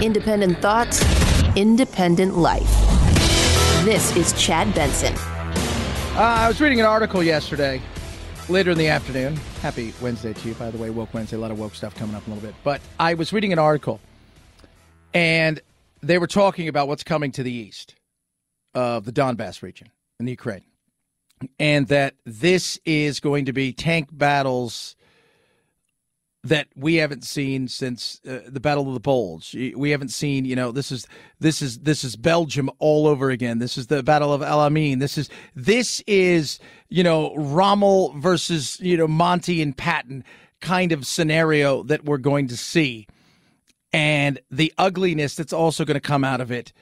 Independent thoughts, independent life. This is Chad Benson. I was reading an article yesterday, later in the afternoon. Happy Wednesday to you, by the way. Woke Wednesday, a lot of woke stuff coming up in a little bit. But I was reading an article, and they were talking about what's coming to the east of the Donbass region in the Ukraine. And that this is going to be tank battles that we haven't seen since the Battle of the Bulge. We haven't seen, this is Belgium all over again. This is the Battle of El Alamein. This is Rommel versus Monty and Patton kind of scenario that we're going to see. And the ugliness that's also going to come out of it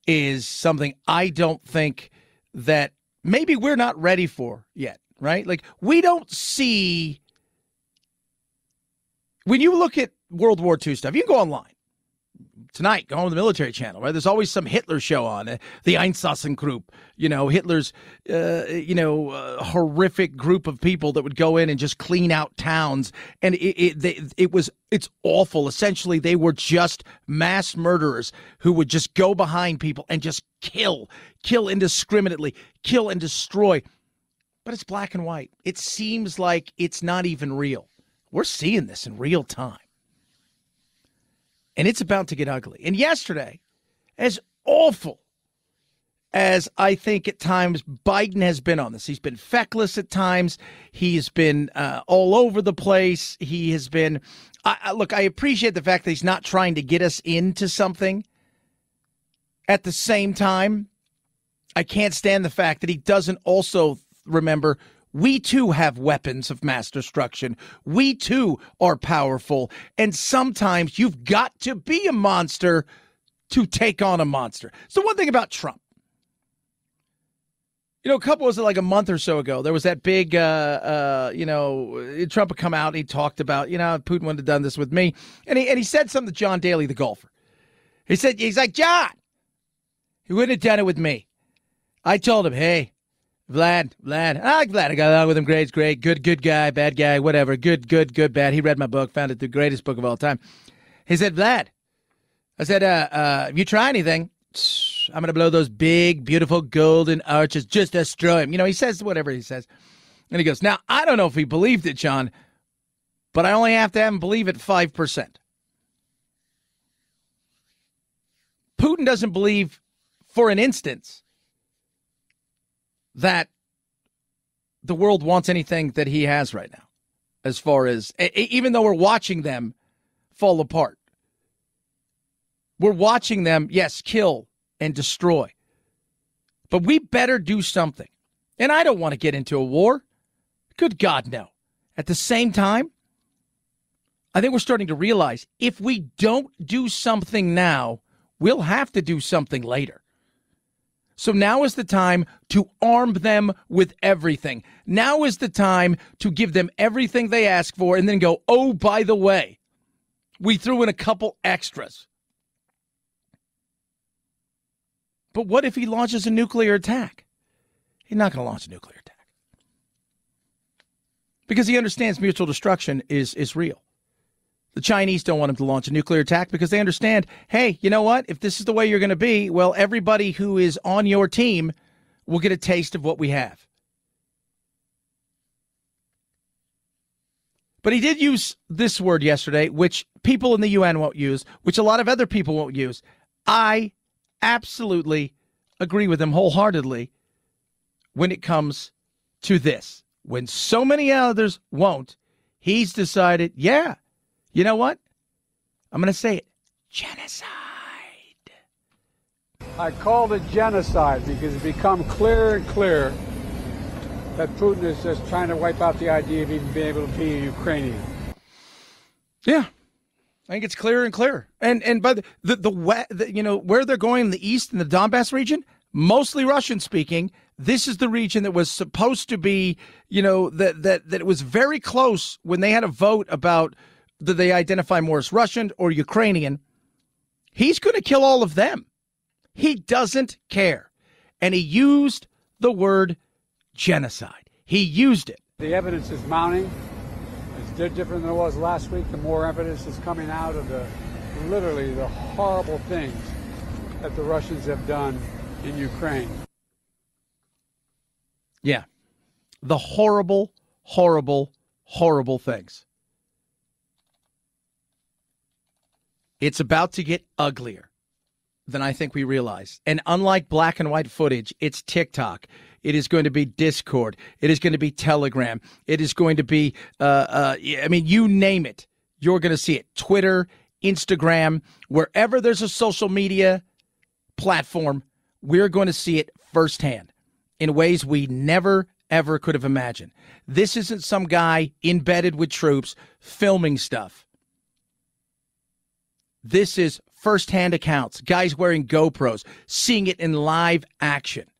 is something I don't think that maybe we're not ready for yet, right? Like, we don't see, when you look at World War II stuff, you can go online tonight, go on the military channel, right? There's always some Hitler show on, the Einsatzgruppe, Hitler's, horrific group of people that would go in and just clean out towns. And it's awful. Essentially, they were just mass murderers who would just go behind people and just kill indiscriminately, kill and destroy. But it's black and white. It seems like it's not even real. We're seeing this in real time. And it's about to get ugly. And yesterday, as awful as I think at times Biden has been on this, he's been feckless at times. He's been all over the place. He has been, look, I appreciate the fact that he's not trying to get us into something. At the same time, I can't stand the fact that he doesn't also remember we too have weapons of mass destruction. We too are powerful. And sometimes you've got to be a monster to take on a monster. So one thing about Trump, was it like a month or so ago, there was that big, Trump would come out and he talked about, Putin wouldn't have done this with me. And he said something to John Daly, the golfer. He's like, John, he wouldn't have done it with me. I told him, hey, Vlad. I like Vlad. I got along with him. Great, good guy, bad guy, whatever. Good, bad. He read my book, found it the greatest book of all time. He said, Vlad, I said, if you try anything, I'm going to blow those big, beautiful golden arches. Just destroy him. He says whatever he says. And he goes, now, I don't know if he believed it, John, but I only have to have him believe it 5%. Putin doesn't believe, for an instance, that the world wants anything that he has right now, as far as, even though we're watching them fall apart. We're watching them, yes, kill and destroy. But we better do something. And I don't want to get into a war. Good God, no. At the same time, I think we're starting to realize if we don't do something now, we'll have to do something later. So now is the time to arm them with everything. Now is the time to give them everything they ask for and then go, oh, by the way, we threw in a couple extras. But what if he launches a nuclear attack? He's not going to launch a nuclear attack. Because he understands mutual destruction is real. The Chinese don't want him to launch a nuclear attack because they understand, hey, you know what? If this is the way you're going to be, well, everybody who is on your team will get a taste of what we have. But he did use this word yesterday, which people in the UN won't use, which a lot of other people won't use. I absolutely agree with him wholeheartedly when it comes to this. When so many others won't, he's decided, yeah, you know what? I'm going to say it. Genocide. I called it genocide because it's become clearer and clearer that Putin is just trying to wipe out the idea of even being able to be a Ukrainian. Yeah. I think it's clearer and clearer. And by where they're going in the east in the Donbass region, mostly Russian speaking. This is the region that was supposed to be, that it was very close when they had a vote about that they identify more as Russian or Ukrainian. He's going to kill all of them. He doesn't care. And he used the word genocide. He used it. The evidence is mounting. It's different than it was last week. The more evidence is coming out of the literally the horrible things that the Russians have done in Ukraine. Yeah. The horrible, horrible, horrible things. It's about to get uglier than I think we realize. And unlike black and white footage, it's TikTok. It is going to be Discord. It is going to be Telegram. It is going to be, you name it. You're going to see it. Twitter, Instagram, wherever there's a social media platform, we're going to see it firsthand in ways we never, ever could have imagined. This isn't some guy embedded with troops filming stuff. This is firsthand accounts, guys wearing GoPros, seeing it in live action.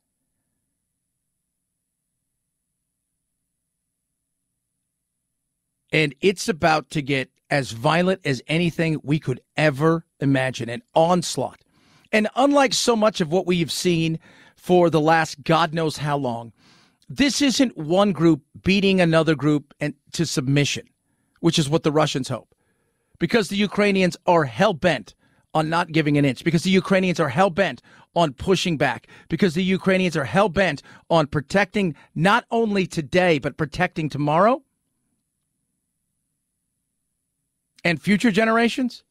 And it's about to get as violent as anything we could ever imagine, an onslaught. And unlike so much of what we've seen for the last God knows how long, this isn't one group beating another group to submission, which is what the Russians hope. Because the Ukrainians are hell-bent on not giving an inch, because the Ukrainians are hell-bent on pushing back, because the Ukrainians are hell-bent on protecting not only today, but protecting tomorrow and future generations,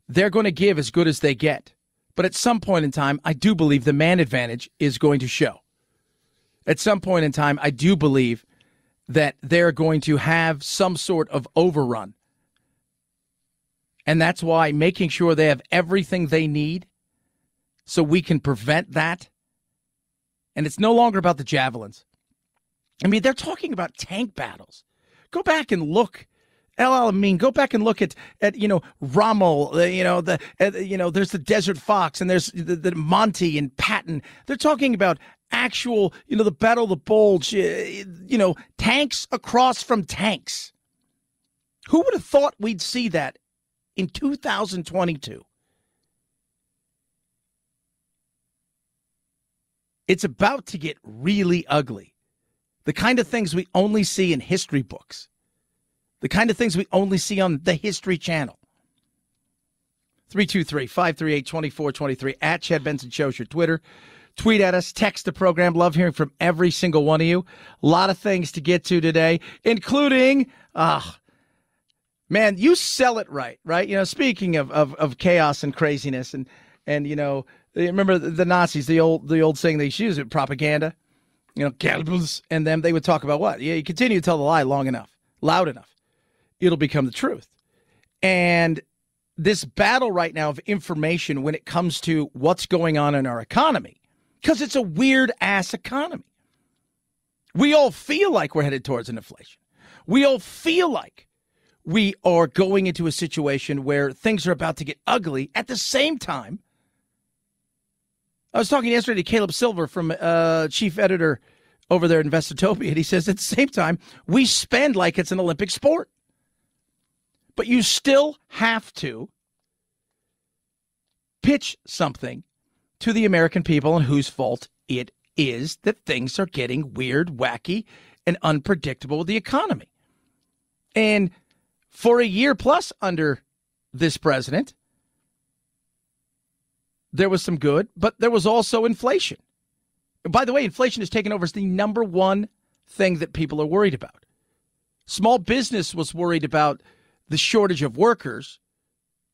they're going to give as good as they get. But at some point in time, I do believe the man advantage is going to show. At some point in time, I do believe that they're going to have some sort of overrun. And that's why making sure they have everything they need so we can prevent that. And it's no longer about the javelins. I mean, they're talking about tank battles. Go back and look. El Alamein, go back and look at Rommel, there's the Desert Fox and there's the Monty and Patton. They're talking about actual, the Battle of the Bulge, tanks across from tanks. Who would have thought we'd see that in 2022? It's about to get really ugly. The kind of things we only see in history books. The kind of things we only see on the History Channel. 323-538-2423 at Chad Benson Show's your Twitter. Tweet at us, text the program. Love hearing from every single one of you. A lot of things to get to today, including, man, you sell it right? Speaking of chaos and craziness and remember the Nazis, the old saying they used to use it, propaganda, Goebbels and them, they would talk about what? Yeah, you continue to tell the lie long enough, loud enough, it'll become the truth. And this battle right now of information when it comes to what's going on in our economy, because it's a weird-ass economy. We all feel like we're headed towards an inflation. We all feel like we are going into a situation where things are about to get ugly. At the same time, I was talking yesterday to Caleb Silver from chief editor over there at Investotopia, and he says at the same time, we spend like it's an Olympic sport. But you still have to pitch something to the American people and whose fault it is that things are getting weird, wacky, and unpredictable with the economy. And for a year plus under this president, there was some good, but there was also inflation. By the way, inflation has taken over as the number one thing that people are worried about. Small business was worried about the shortage of workers,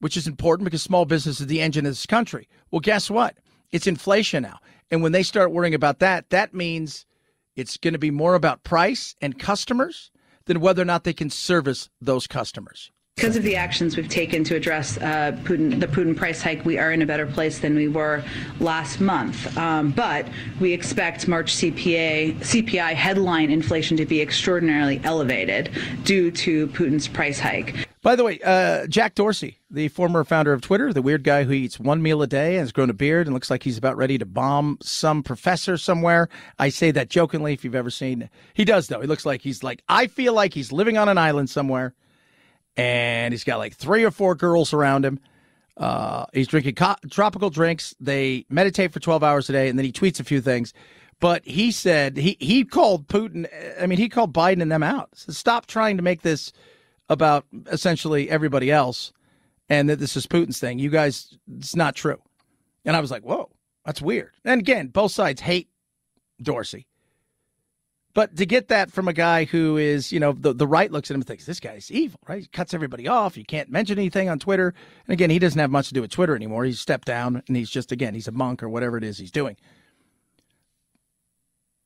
which is important because small business is the engine of this country. Well, guess what? It's inflation now. And when they start worrying about that, that means it's going to be more about price and customers than whether or not they can service those customers. Because of the actions we've taken to address the Putin price hike, we are in a better place than we were last month. But we expect March CPI headline inflation to be extraordinarily elevated due to Putin's price hike. By the way, Jack Dorsey, the former founder of Twitter, the weird guy who eats one meal a day and has grown a beard and looks like he's about ready to bomb some professor somewhere. I say that jokingly if you've ever seen. He does, though. He looks like I feel like he's living on an island somewhere. And he's got like 3 or 4 girls around him. He's drinking tropical drinks. They meditate for 12 hours a day, and then he tweets a few things. But he said he called Putin. He called Biden and them out. So stop trying to make this about essentially everybody else and that this is Putin's thing. You guys, it's not true. And I was like, whoa, that's weird. And again, both sides hate Dorsey. But to get that from a guy who is, the right looks at him and thinks, this guy's evil, right? He cuts everybody off. You can't mention anything on Twitter. And again, he doesn't have much to do with Twitter anymore. He's stepped down, and he's just, again, he's a monk or whatever it is he's doing.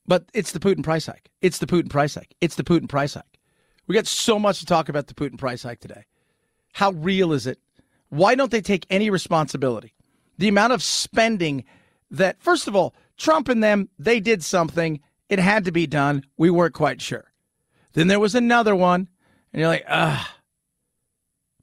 But it's the Putin price hike. It's the Putin price hike. It's the Putin price hike. We got so much to talk about the Putin price hike today. How real is it? Why don't they take any responsibility? The amount of spending that, first of all, Trump and them, they did something. It had to be done. We weren't quite sure. Then there was another one, and you're like,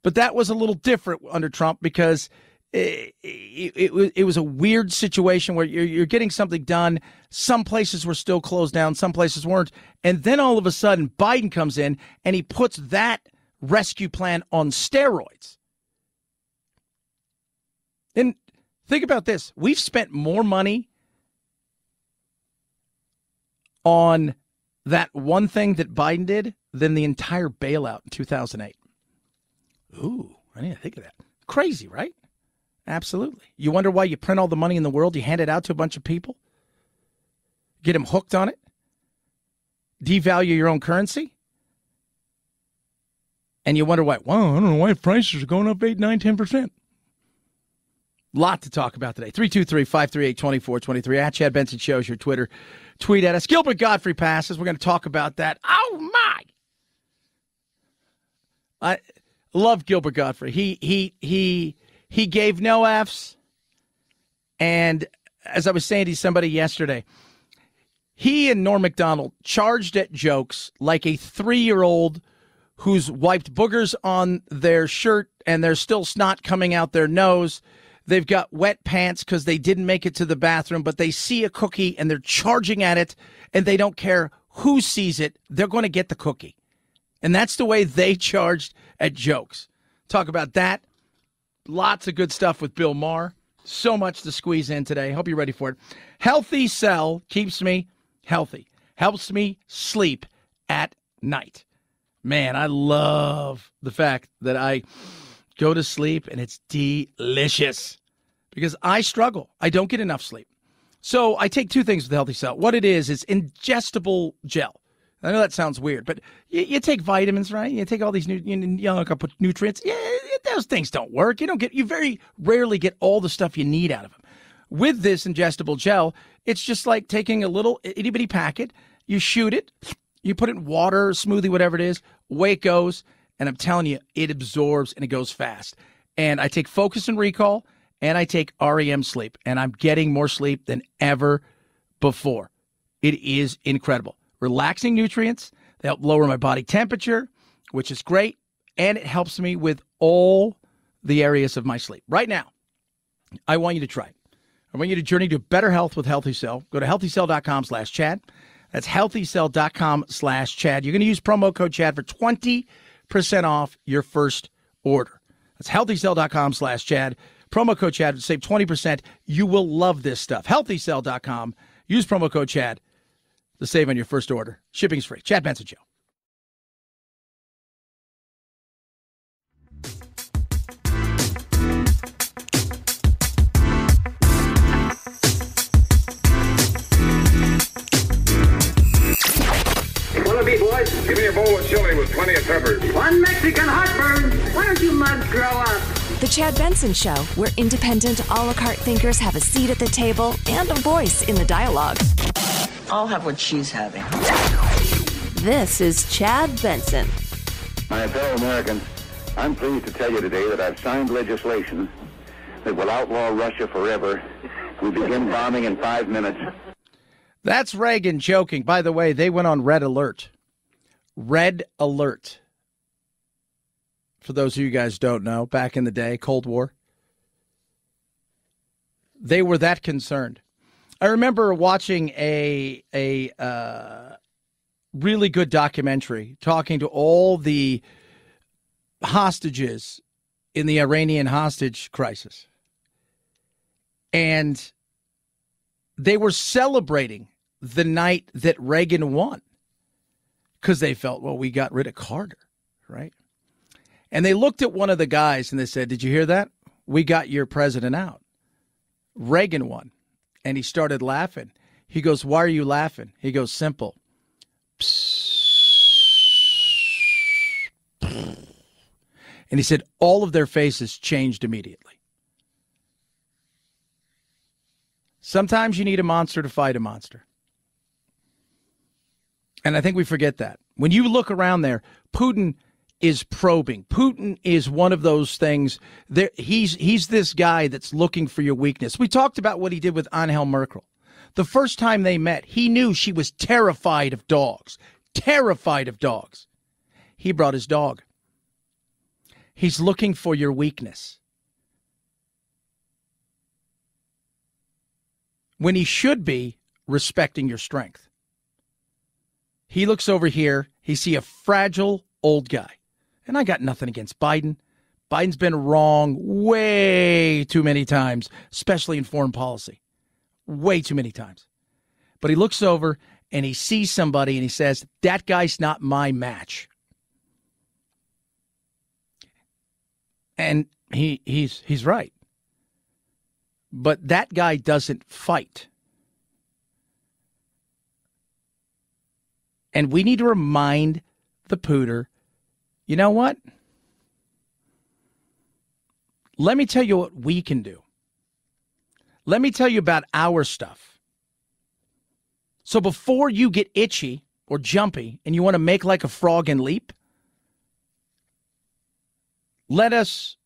But that was a little different under Trump because it was a weird situation where you're getting something done. Some places were still closed down. Some places weren't. And then all of a sudden, Biden comes in, and he puts that rescue plan on steroids. And think about this. We've spent more money on that one thing that Biden did than the entire bailout in 2008. Ooh, I didn't think of that. Crazy, right? Absolutely. You wonder why you print all the money in the world, you hand it out to a bunch of people, get them hooked on it, devalue your own currency, and you wonder why, well, I don't know why prices are going up 8, 9, 10%. Lot to talk about today. 323-538-2423. At Chad Benson Shows your Twitter. Tweet at us. Gilbert Godfried passes. We're going to talk about that. Oh, my. I love Gilbert Godfried. He gave no Fs. And as I was saying to somebody yesterday, he and Norm Macdonald charged at jokes like a 3-year-old who's wiped boogers on their shirt and there's still snot coming out their nose. They've got wet pants because they didn't make it to the bathroom, but they see a cookie and they're charging at it, and they don't care who sees it. They're going to get the cookie. And that's the way they charged at jokes. Talk about that. Lots of good stuff with Bill Maher. So much to squeeze in today. Hope you're ready for it. Healthy Cell keeps me healthy. Helps me sleep at night. Man, I love the fact that I go to sleep and it's delicious because I struggle. I don't get enough sleep. So I take two things with Healthy Cell. What it is ingestible gel. I know that sounds weird, but you take vitamins, right? You take all these nutrients. Yeah, those things don't work. You very rarely get all the stuff you need out of them. With this ingestible gel, it's just like taking a little itty bitty packet. You shoot it, you put it in water, smoothie, whatever it is. Away it goes. And I'm telling you, it absorbs and it goes fast. And I take Focus and Recall, and I take REM Sleep, and I'm getting more sleep than ever before. It is incredible. Relaxing nutrients. They help lower my body temperature, which is great, and it helps me with all the areas of my sleep. Right now, I want you to try it. I want you to journey to better health with Healthy Cell. Go to healthycell.com/Chad. That's healthycell.com/Chad. You're going to use promo code Chad for 20% off your first order. That's healthycell.com/Chad. Promo code Chad to save 20%. You will love this stuff. Healthycell.com. Use promo code Chad to save on your first order. Shipping's free. Chad Benson Show. Wanna be, boys? Give me a bowl of chili with plenty of peppers. One Mexican heartburn. Why don't you mugs grow up? The Chad Benson Show, where independent, a la carte thinkers have a seat at the table and a voice in the dialogue. I'll have what she's having. This is Chad Benson. My fellow Americans, I'm pleased to tell you today that I've signed legislation that will outlaw Russia forever. We begin bombing in 5 minutes. That's Reagan joking. By the way, they went on red alert. Red alert. For those of you guys don't know, back in the day, Cold War, they were that concerned. I remember watching a really good documentary talking to all the hostages in the Iranian hostage crisis. And they were celebrating the night that Reagan won because they felt, well, we got rid of Carter, right? And they looked at one of the guys and they said, did you hear that? We got your president out. Reagan won. And he started laughing. He goes, why are you laughing? He goes, simple. And he said, all of their faces changed immediately. Sometimes you need a monster to fight a monster. And I think we forget that. When you look around there, Putin is probing. Putin is one of those things. He's this guy that's looking for your weakness. We talked about what he did with Angela Merkel. The first time they met, he knew she was terrified of dogs. Terrified of dogs. He brought his dog. He's looking for your weakness. When he should be respecting your strength. He looks over here. He sees a fragile old guy. And I got nothing against Biden. Biden's been wrong way too many times, especially in foreign policy. Way too many times. But he looks over and he sees somebody and he says, that guy's not my match. And he's right. But that guy doesn't fight. And we need to remind the pooter, you know what? Let me tell you what we can do. Let me tell you about our stuff. So before you get itchy or jumpy and you want to make like a frog and leap, let us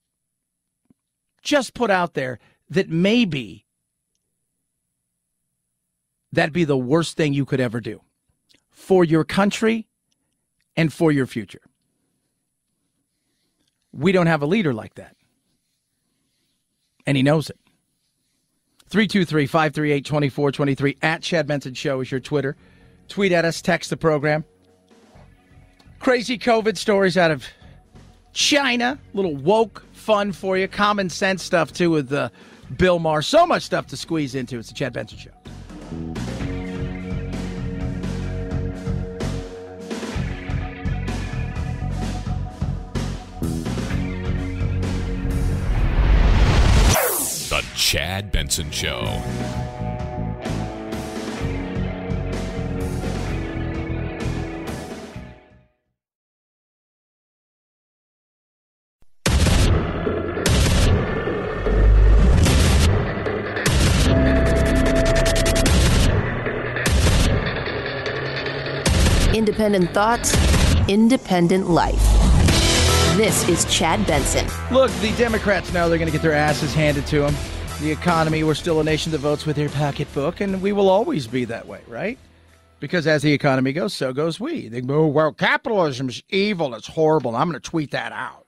just put out there that maybe that'd be the worst thing you could ever do for your country and for your future. We don't have a leader like that. And he knows it. 323-538-2423 at Chad Benson Show is your Twitter. Tweet at us, text the program. Crazy COVID stories out of China. Little woke fun for you. Common sense stuff, too, with Bill Maher. So much stuff to squeeze into. It's the Chad Benson Show. The Chad Benson Show. Independent thoughts, independent life. This is Chad Benson. Look, the Democrats know they're going to get their asses handed to them. The economy, we're still a nation that votes with their pocketbook, and we will always be that way, right? Because as the economy goes, so goes we. They go, well, capitalism is evil, it's horrible, and I'm going to tweet that out.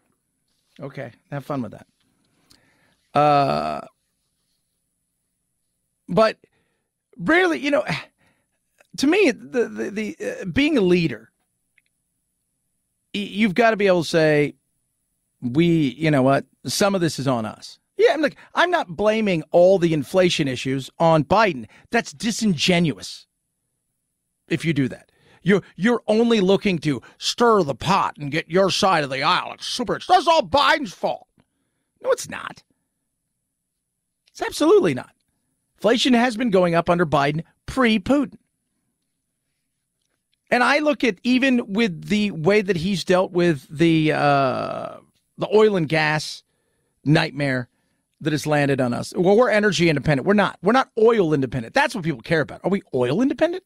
Okay, have fun with that. But really, you know, to me, the being a leader, you've got to be able to say, you know what, some of this is on us. Yeah, I'm not blaming all the inflation issues on Biden. That's disingenuous if you do that. You're only looking to stir the pot and get your side of the aisle. That's all Biden's fault. No, it's not. It's absolutely not. Inflation has been going up under Biden pre-Putin. And I look at, even with the way that he's dealt with the oil and gas nightmare that has landed on us. Well, we're energy independent. We're not. We're not oil independent. That's what people care about. Are we oil independent?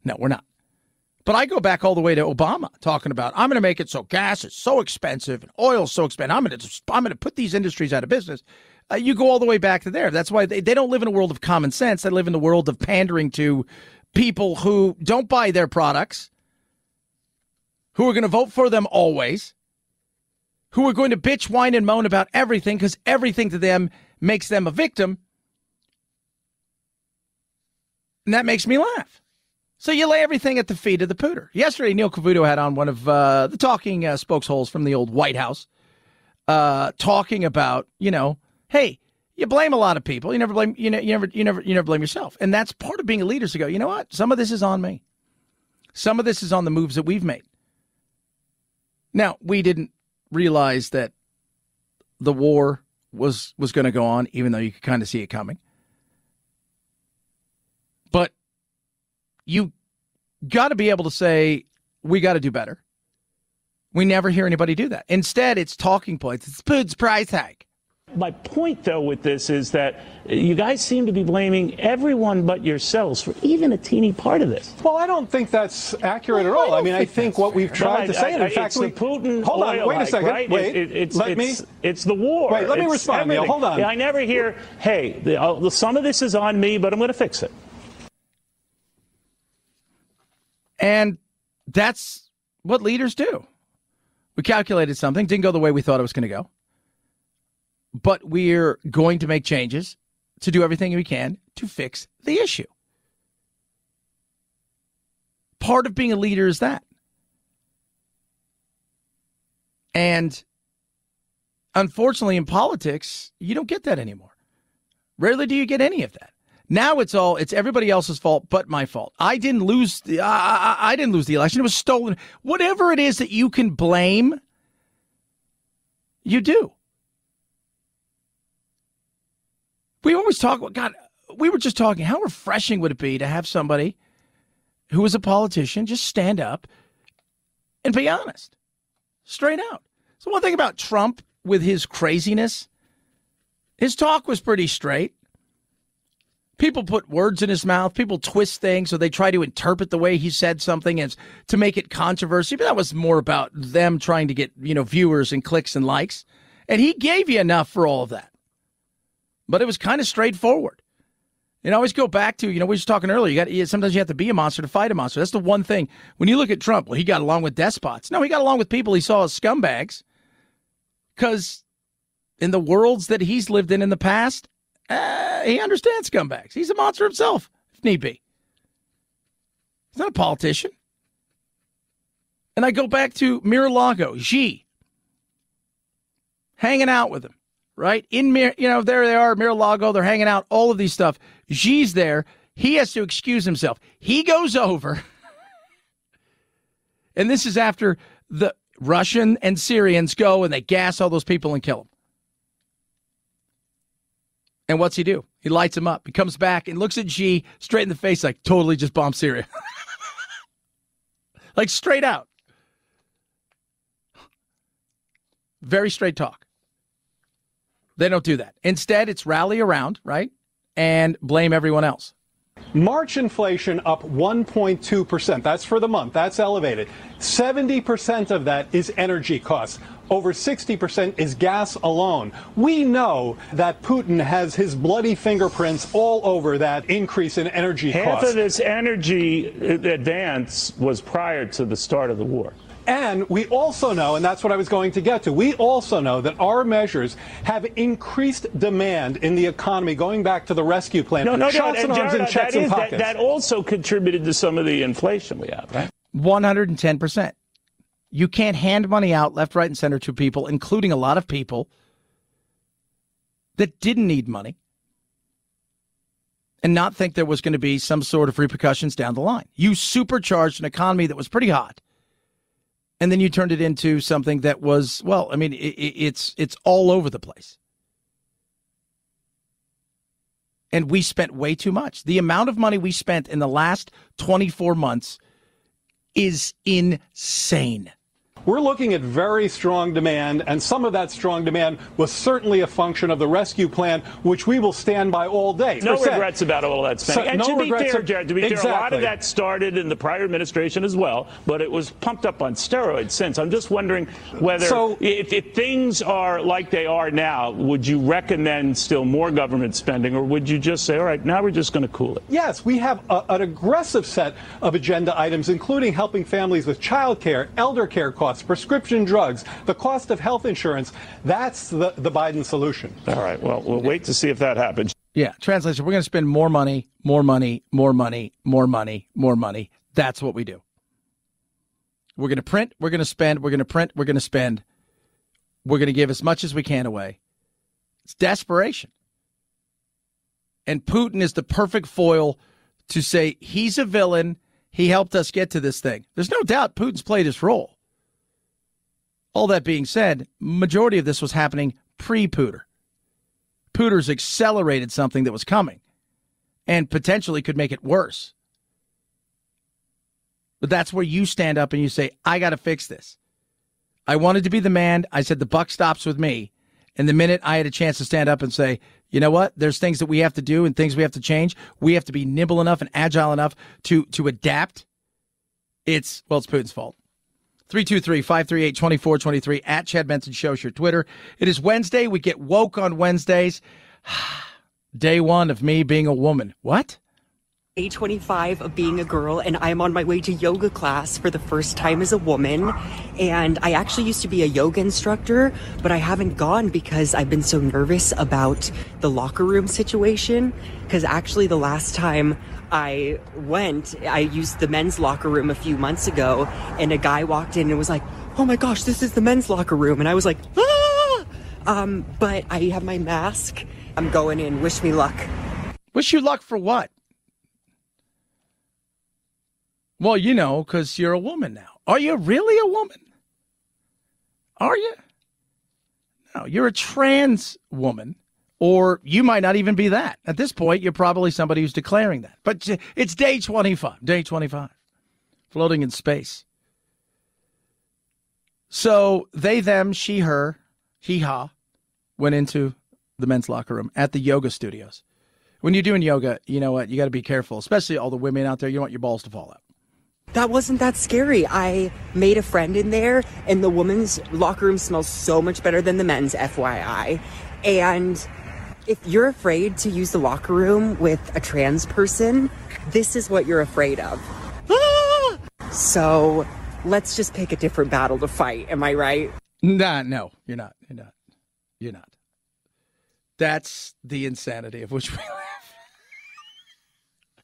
No, we're not. But I go back all the way to Obama talking about, I'm going to make it so gas is so expensive and oil is so expensive. I'm going to put these industries out of business. You go all the way back to there. That's why they don't live in a world of common sense. They live in the world of pandering to people who don't buy their products, who are going to vote for them always, who are going to bitch, whine, and moan about everything because everything to them makes them a victim. And that makes me laugh. So you lay everything at the feet of the pooter. Yesterday, Neil Cavuto had on one of the talking spokesholes from the old White House, talking about, you know, hey, you blame a lot of people. You never blame you never blame yourself. And that's part of being a leader, to go, you know what? Some of this is on me. Some of this is on the moves that we've made. Now, we didn't realized that the war was going to go on, even though you could kind of see it coming. But you got to be able to say, we got to do better. We never hear anybody do that. Instead, it's talking points. It's Putin's price hike. My point, though, with this is that you guys seem to be blaming everyone but yourselves for even a teeny part of this. Well, I don't think that's accurate at all. I mean, I think what we've tried to say, and in fact, it's the Putin hold on, wait a second. Right? Wait, it's the war. Wait, let me respond, Neil. Hold on. I never hear, hey, some of this is on me, but I'm going to fix it. And that's what leaders do. We calculated something, didn't go the way we thought it was going to go. But we're going to make changes to do everything we can to fix the issue. Part of being a leader is that. And unfortunately, in politics, you don't get that anymore. Rarely do you get any of that. Now it's everybody else's fault but my fault. I didn't lose the election. It was stolen. Whatever it is that you can blame, you do. We always talk, God, we were just talking, how refreshing would it be to have somebody who is a politician just stand up and be honest, straight out. So one thing about Trump with his craziness, his talk was pretty straight. People put words in his mouth. People twist things, so they try to interpret the way he said something as to make it controversy. But that was more about them trying to get, viewers and clicks and likes. And he gave you enough for all of that. But it was kind of straightforward. And I always go back to, we were just talking earlier, sometimes you have to be a monster to fight a monster. That's the one thing. When you look at Trump, well, he got along with despots. No, he got along with people he saw as scumbags. Because in the worlds that he's lived in the past, he understands scumbags. He's a monster himself, if need be. He's not a politician. And I go back to Mar-a-Lago, Xi, hanging out with him. Right? There they are, Mar-a-Lago, they're hanging out, all of these stuff. Xi's there. He has to excuse himself. He goes over, and this is after the Russian and Syrians go and they gas all those people and kill them. And what's he do? He lights him up. He comes back and looks at Xi straight in the face like, totally just bombed Syria. Like straight out. Very straight talk. They don't do that. Instead, it's rally around, right, and blame everyone else. March inflation up 1.2%. That's for the month. That's elevated. 70% of that is energy costs. Over 60% is gas alone. We know that Putin has his bloody fingerprints all over that increase in energy costs. Half of this energy advance was prior to the start of the war. And we also know, and that's what I was going to get to, we also know that our measures have increased demand in the economy, going back to the rescue plan. Shots and arms and checks and pockets. That also contributed to some of the inflation we have, right? 110%. You can't hand money out left, right, and center to people, including a lot of people that didn't need money, and not think there was going to be some sort of repercussions down the line. You supercharged an economy that was pretty hot. And then you turned it into something that was, well, I mean, it's all over the place. And we spent way too much. The amount of money we spent in the last 24 months is insane. We're looking at very strong demand, and some of that strong demand was certainly a function of the rescue plan, which we will stand by all day. No regrets about all that spending. And to be fair, Jared, a lot of that started in the prior administration as well, but it was pumped up on steroids since. I'm just wondering whether, if things are like they are now, would you recommend still more government spending, or would you just say, all right, now we're just going to cool it? Yes, we have an aggressive set of agenda items, including helping families with child care, elder care costs, prescription drugs, the cost of health insurance. That's the Biden solution. All right. Well, we'll wait to see if that happens. Yeah. Translation, we're going to spend more money, more money, more money, more money, more money. That's what we do. We're going to print, we're going to spend, we're going to print, we're going to spend. We're going to give as much as we can away. It's desperation. And Putin is the perfect foil to say he's a villain. He helped us get to this thing. There's no doubt Putin's played his role. All that being said, majority of this was happening pre-Pooter. Pooter's accelerated something that was coming and potentially could make it worse. But that's where you stand up and you say, I got to fix this. I wanted to be the man. I said the buck stops with me. And the minute I had a chance to stand up and say, you know what, there's things that we have to do and things we have to change. We have to be nimble enough and agile enough to adapt. It's Putin's fault. 323-538-2423 at Chad Benson Show is your Twitter. It is Wednesday. We get woke on Wednesdays. Day one of me being a woman. What? Day 25 of being a girl, and I'm on my way to yoga class for the first time as a woman. And I actually used to be a yoga instructor, but I haven't gone because I've been so nervous about the locker room situation. Because actually the last time I went, I used the men's locker room a few months ago, and a guy walked in and was like, oh my gosh, this is the men's locker room. And I was like, ah! But I have my mask. I'm going in. Wish me luck. Wish you luck for what? Well, you know, because you're a woman now. Are you really a woman? Are you? No, you're a trans woman, or you might not even be that. At this point, you're probably somebody who's declaring that. But it's day 25, floating in space. So they, them, she, her, he, ha, went into the men's locker room at the yoga studios. When you're doing yoga, you know what? You got to be careful, especially all the women out there. You don't want your balls to fall out. That wasn't that scary. I made a friend in there, and the women's locker room smells so much better than the men's, FYI. And if you're afraid to use the locker room with a trans person, this is what you're afraid of. Ah! So let's just pick a different battle to fight. Am I right? No, you're not. You're not. That's the insanity of which we live.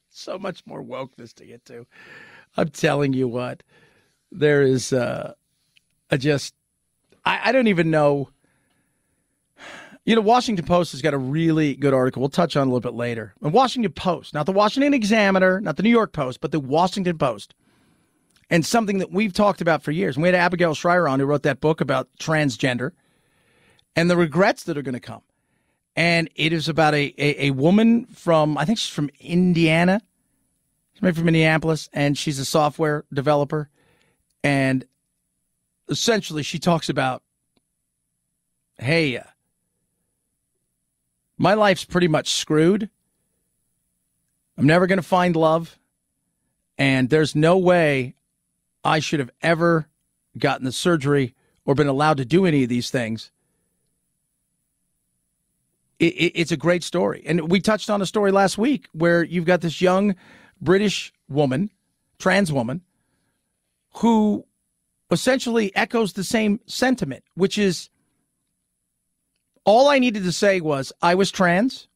So much more wokeness to get to. I'm telling you what, there is I don't even know. You know, Washington Post has got a really good article. We'll touch on it a little bit later. The Washington Post, not the Washington Examiner, not the New York Post, but the Washington Post. And something that we've talked about for years. And we had Abigail Shrier on who wrote that book about transgender and the regrets that are going to come. And it is about a woman from, I think she's from Indiana. Maybe from Minneapolis, and she's a software developer. And essentially she talks about, hey, my life's pretty much screwed. I'm never going to find love. And there's no way I should have ever gotten the surgery or been allowed to do any of these things. It's a great story. And we touched on a story last week where you've got this young British woman, trans woman, who essentially echoes the same sentiment, which is all I needed to say was I was trans,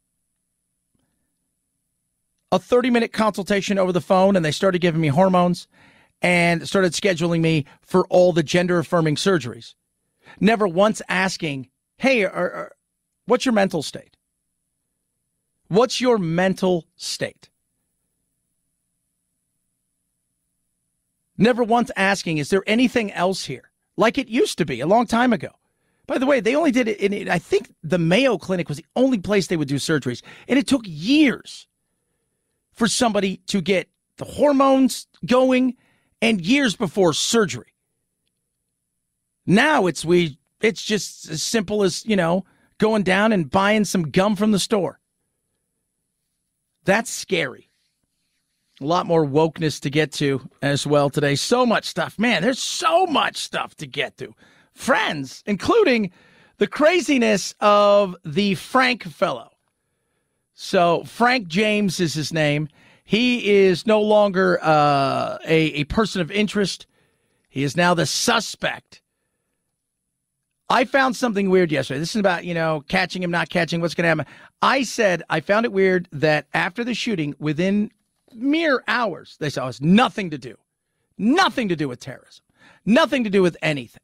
a 30-minute consultation over the phone, and they started giving me hormones and started scheduling me for all the gender-affirming surgeries. Never once asking, hey, what's your mental state? What's your mental state? Never once asking, is there anything else here? Like it used to be a long time ago. By the way, they only did it in, I think the Mayo Clinic was the only place they would do surgeries. And it took years for somebody to get the hormones going and years before surgery. Now it's just as simple as, you know, going down and buying some gum from the store. That's scary. A lot more wokeness to get to as well today. So much stuff. Man, there's so much stuff to get to. Friends, including the craziness of the Frank fellow. So Frank James is his name. He is no longer a person of interest. He is now the suspect. I found something weird yesterday. This is about, you know, catching him, not catching, what's going to happen. I said I found it weird that after the shooting, within mere hours, they said it has nothing to do with terrorism, nothing to do with anything.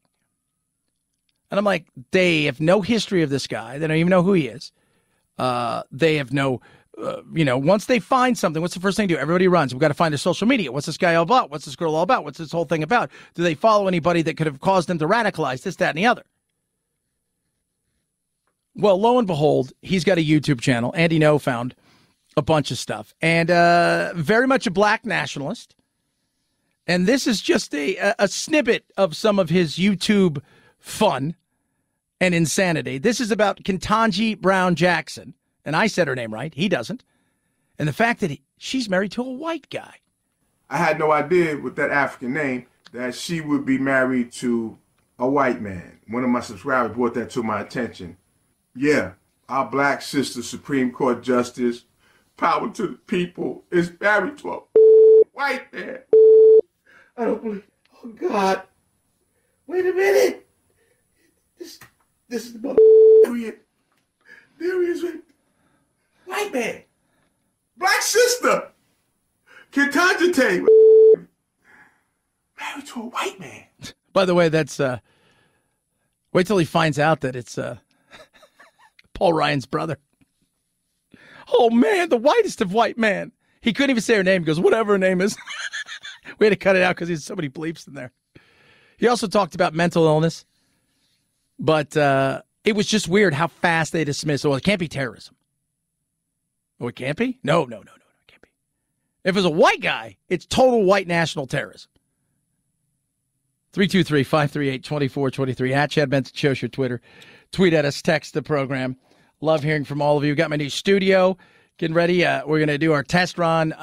And I'm like, they have no history of this guy. They don't even know who he is. They have no once they find something, what's the first thing to do? Everybody runs. We've got to find their social media. What's this guy all about? What's this girl all about? What's this whole thing about? Do they follow anybody that could have caused them to radicalize this, that, and the other? Well, lo and behold, he's got a YouTube channel. Andy No found a bunch of stuff. And very much a black nationalist. And this is just a snippet of some of his YouTube fun and insanity. This is about Ketanji Brown Jackson. And I said her name right. He doesn't. And the fact that she's married to a white guy. I had no idea with that African name that she would be married to a white man. One of my subscribers brought that to my attention. Yeah, our black sister, Supreme Court Justice, power to the people, is married to a white man. I don't believe. Oh, God. Wait a minute. This is the period. There he is. White man. Black sister. Ketanji Taylor. Married to a white man. By the way, that's, wait till he finds out that it's, Paul Ryan's brother. Oh, man, the whitest of white men. He couldn't even say her name. He goes, whatever her name is. We had to cut it out because there's so many bleeps in there. He also talked about mental illness. But it was just weird how fast they dismissed. Well, it can't be terrorism. Oh, it can't be? No, it can't be. If it's a white guy, it's total white national terrorism. 323-538-2423. At Chad Benson Show, your Twitter. Tweet at us, text the program. Love hearing from all of you. Got my new studio. Getting ready. We're going to do our test run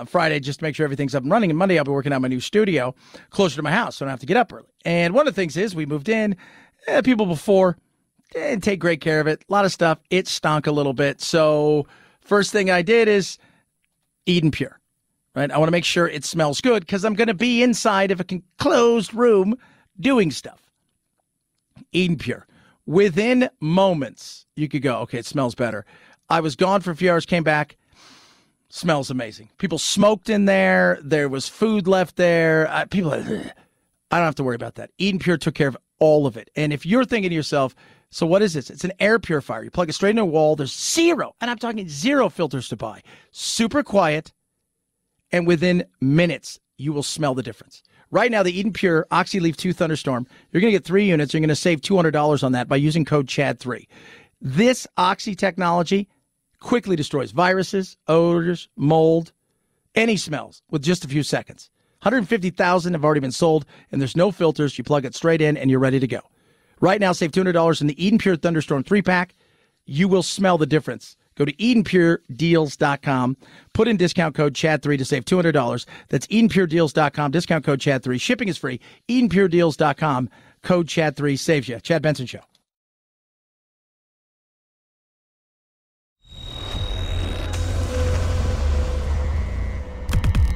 Friday just to make sure everything's up and running. And Monday, I'll be working on my new studio closer to my house, so I don't have to get up early. And one of the things is we moved in. People before didn't take great care of it. A lot of stuff. It stunk a little bit. So first thing I did is Eden Pure. Right? I want to make sure it smells good because I'm going to be inside of a enclosed room doing stuff. Eden Pure. Within moments, you could go, okay, it smells better. I was gone for a few hours, came back. Smells amazing. People smoked in there. There was food left there. People, I don't have to worry about that. Eden Pure took care of all of it. And if you're thinking to yourself, so what is this? It's an air purifier. You plug it straight into a wall. There's zero, and I'm talking zero filters to buy. Super quiet. And within minutes, you will smell the difference. Right now, the Eden Pure OxyLeaf 2 Thunderstorm, you're going to get 3 units. You're going to save $200 on that by using code CHAD3. This Oxy technology quickly destroys viruses, odors, mold, any smells with just a few seconds. 150,000 have already been sold, and there's no filters. You plug it straight in, and you're ready to go. Right now, save $200 in the Eden Pure Thunderstorm 3-pack. You will smell the difference. Go to EdenPureDeals.com. Put in discount code CHAD3 to save $200. That's EdenPureDeals.com. Discount code CHAD3. Shipping is free. EdenPureDeals.com. Code CHAD3 saves you. Chad Benson Show.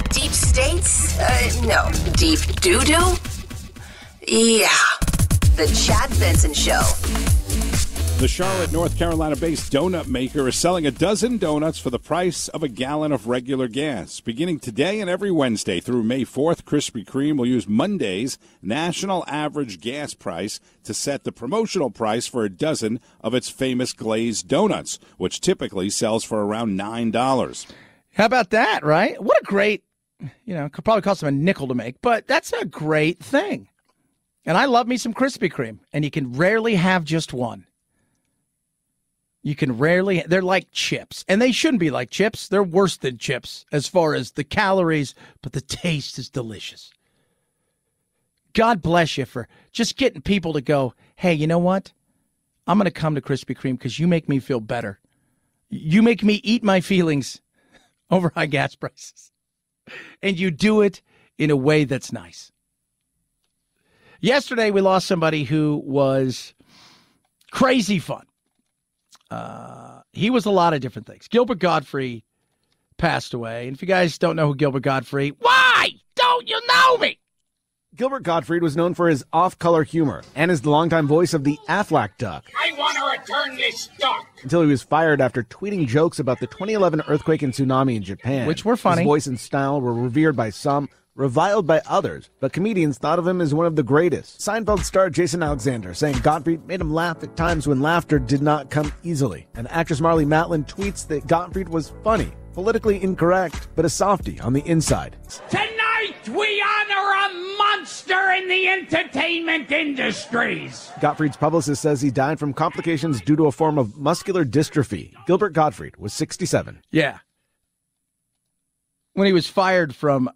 Deep states? No. Deep doo-doo? Yeah. The Chad Benson Show. The Charlotte, North Carolina-based donut maker is selling a dozen donuts for the price of a gallon of regular gas. Beginning today and every Wednesday through May 4th, Krispy Kreme will use Monday's national average gas price to set the promotional price for a dozen of its famous glazed donuts, which typically sells for around $9. How about that, right? What a great, could probably cost them a nickel to make, but that's a great thing. And I love me some Krispy Kreme, and you can rarely have just one. They're like chips, and they shouldn't be like chips. They're worse than chips as far as the calories, but the taste is delicious. God bless you for just getting people to go, hey, you know what? I'm going to come to Krispy Kreme because you make me feel better. You make me eat my feelings over high gas prices. And you do it in a way that's nice. Yesterday, we lost somebody who was crazy fun. He was a lot of different things. Gilbert Godfried passed away. And if you guys don't know who Gilbert Godfried, why don't you know me? Gilbert Godfried was known for his off-color humor and is the longtime voice of the Aflac duck. I want to return this duck! Until he was fired after tweeting jokes about the 2011 earthquake and tsunami in Japan. Which were funny. His voice and style were revered by some, reviled by others, but comedians thought of him as one of the greatest. Seinfeld star Jason Alexander saying Gottfried made him laugh at times when laughter did not come easily. And actress Marlee Matlin tweets that Gottfried was funny, politically incorrect, but a softie on the inside. Tonight we honor a monster in the entertainment industries. Gottfried's publicist says he died from complications due to a form of muscular dystrophy. Gilbert Godfried was 67. Yeah. When he was fired from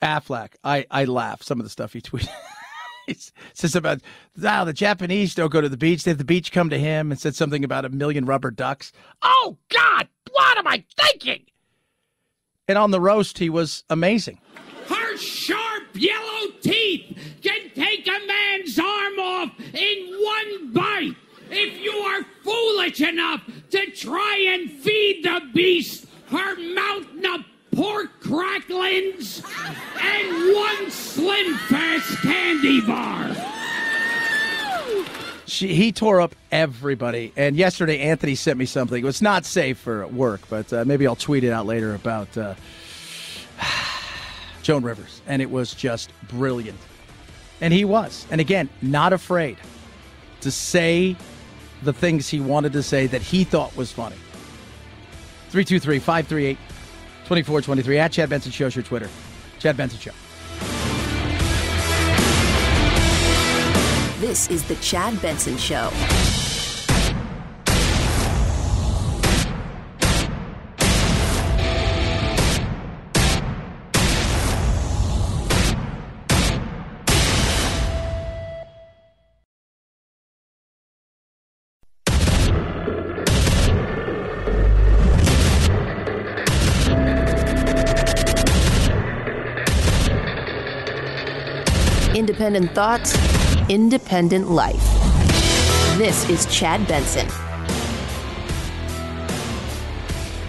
Aflac, I laugh. Some of the stuff he tweeted. He says about, the Japanese don't go to the beach. They have the beach come to him, and said something about 1 million rubber ducks. Oh, God, what am I thinking? And on the roast, he was amazing. Her sharp yellow teeth can take a man's arm off in one bite. If you are foolish enough to try and feed the beast her mountain of pork cracklings and one Slim Fast candy bar. He tore up everybody. And yesterday, Anthony sent me something. It was not safe for work, but maybe I'll tweet it out later about Joan Rivers. And it was just brilliant. And he was. And again, not afraid to say the things he wanted to say that he thought was funny. 323-538-2423. At Chad Benson Show is your Twitter. Chad Benson Show. This is the Chad Benson Show. Independent thoughts, independent life. This is Chad Benson.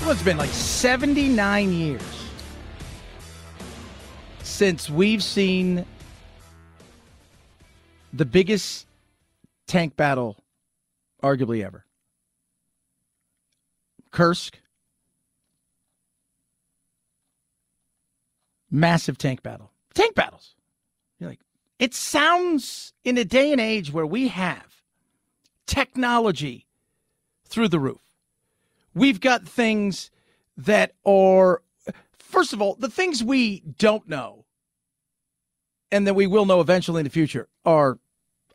Well, it's been like 79 years since we've seen the biggest tank battle arguably ever. Kursk. Massive tank battle. Tank battles. You're like, it sounds in a day and age where we have technology through the roof. We've got things that are, first of all, the things we don't know and that we will know eventually in the future are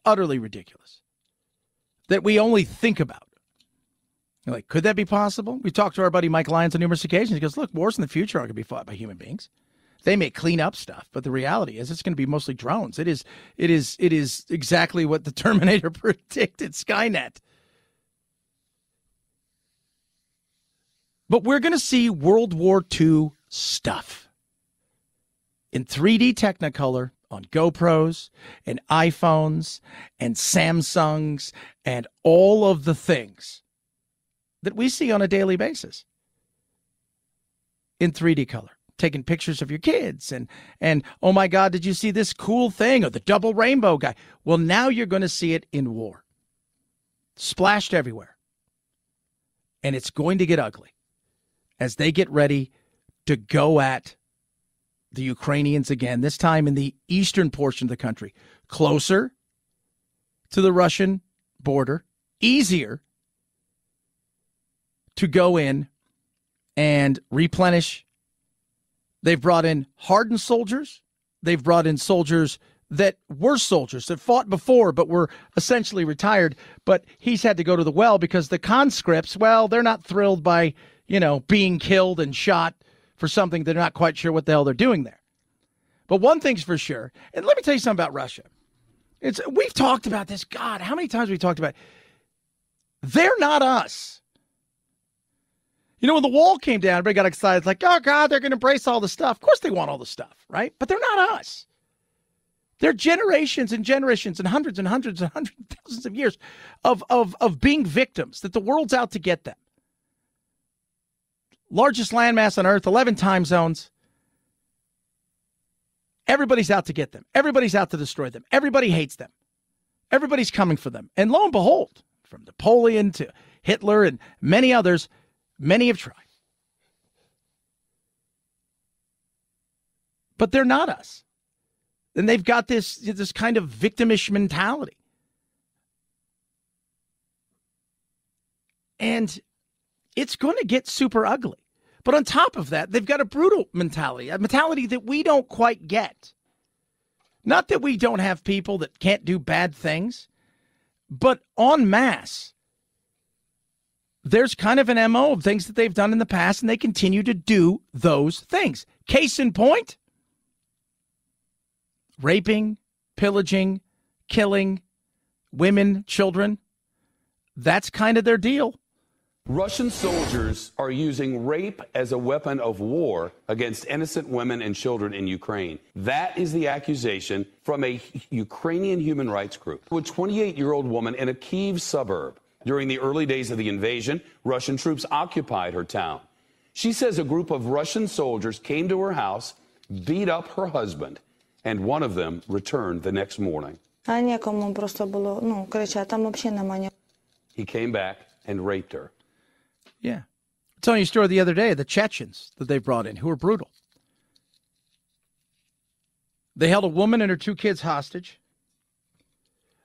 utterly ridiculous. That we only think about. You're like, could that be possible? We talked to our buddy Mike Lyons on numerous occasions. He goes, look, wars in the future are going to be fought by human beings. They may clean up stuff, but the reality is it's going to be mostly drones. It is exactly what the Terminator predicted, Skynet. But we're going to see World War II stuff in 3D Technicolor on GoPros and iPhones and Samsungs and all of the things that we see on a daily basis in 3D color. Taking pictures of your kids and oh my God, did you see this cool thing? Or the double rainbow guy. Well, now you're going to see it in war. Splashed everywhere. And it's going to get ugly as they get ready to go at the Ukrainians again, this time in the eastern portion of the country, closer to the Russian border, easier to go in and replenish. They've brought in hardened soldiers. They've brought in soldiers that were soldiers that fought before but were essentially retired. But he's had to go to the well because the conscripts, well, they're not thrilled by, being killed and shot for something they're not quite sure what the hell they're doing there. But one thing's for sure, and let me tell you something about Russia. We've talked about this. God, how many times have we talked about it? They're not us. When the wall came down, everybody got excited. Like, oh, God, they're going to embrace all the stuff. Of course they want all the stuff, right? But they're not us. They're generations and generations and hundreds and hundreds and hundreds of thousands of years of being victims, that the world's out to get them. Largest landmass on Earth, 11 time zones. Everybody's out to get them. Everybody's out to destroy them. Everybody hates them. Everybody's coming for them. And lo and behold, from Napoleon to Hitler and many others, many have tried. But they're not us. And they've got this kind of victimish mentality. And it's going to get super ugly. But on top of that, they've got a brutal mentality, a mentality that we don't quite get. Not that we don't have people that can't do bad things, but en masse, there's kind of an MO of things that they've done in the past, and they continue to do those things. Case in point, raping, pillaging, killing women, children. That's kind of their deal. Russian soldiers are using rape as a weapon of war against innocent women and children in Ukraine. That is the accusation from a Ukrainian human rights group. A 28-year-old woman in a Kyiv suburb. During the early days of the invasion, Russian troops occupied her town. She says a group of Russian soldiers came to her house, beat up her husband, and one of them returned the next morning. He came back and raped her. Yeah. I'm telling you a story the other day of the Chechens that they brought in, who are brutal. They held a woman and her 2 kids hostage.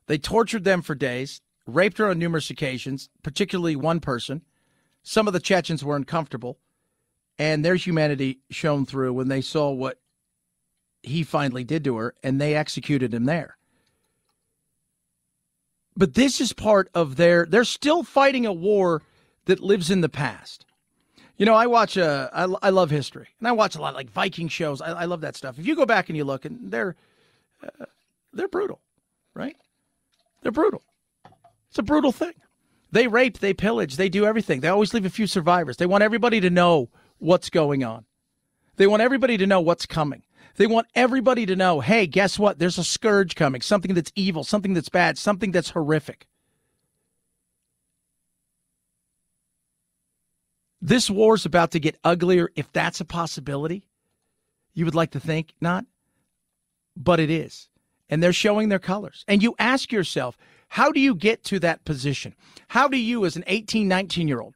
They tortured them for days, raped her on numerous occasions, particularly one person. Some of the Chechens were uncomfortable, and their humanity shone through when they saw what he finally did to her, and they executed him there. But this is part of they're still fighting a war that lives in the past. You know, I love history, and I watch a lot of like Viking shows. I love that stuff. If you go back and you look, and they're brutal, right? They're brutal. It's a brutal thing. They rape, they pillage, they do everything. They always leave a few survivors. They want everybody to know what's going on. They want everybody to know what's coming. They want everybody to know, hey, guess what? There's a scourge coming, something that's evil, something that's bad, something that's horrific. This war's about to get uglier, if that's a possibility. You would like to think not, but it is. And they're showing their colors. And you ask yourself, how do you get to that position? How do you, as an 18, 19-year-old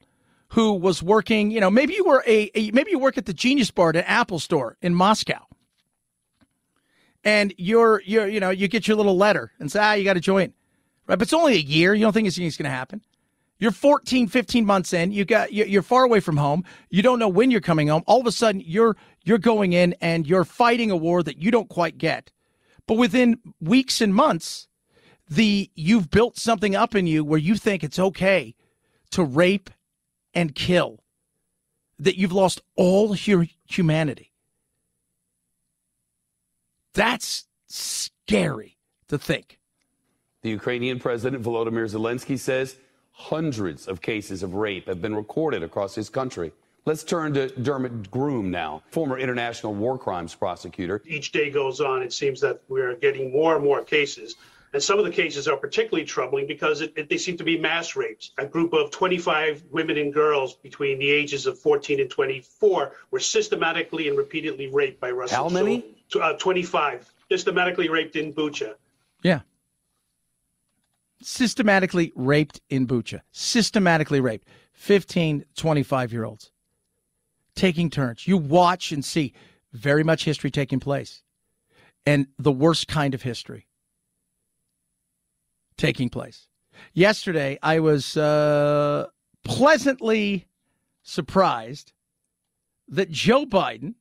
who was working, you know, maybe you were maybe you work at the Genius Bar at an Apple store in Moscow, and you get your little letter and say, you got to join, right? But it's only a year. You don't think it's going to happen. You're 14, 15 months in. You're far away from home. You don't know when you're coming home. All of a sudden, you're going in and you're fighting a war that you don't quite get. But within weeks and months, you've built something up in you where you think it's okay to rape and kill, that you've lost all your humanity. That's scary to think. The Ukrainian President Volodymyr Zelensky says hundreds of cases of rape have been recorded across his country. Let's turn to Dermot Groom now, former international war crimes prosecutor. Each day goes on, it seems that we're getting more and more cases. And some of the cases are particularly troubling because they seem to be mass rapes. A group of 25 women and girls between the ages of 14 and 24 were systematically and repeatedly raped by Russian soldiers. How many? 25. Systematically raped in Bucha. Yeah. Systematically raped in Bucha. Systematically raped. 15, 25-year-olds. Taking turns. You watch and see very much history taking place. And the worst kind of history taking place. Yesterday, I was pleasantly surprised that Joe Biden,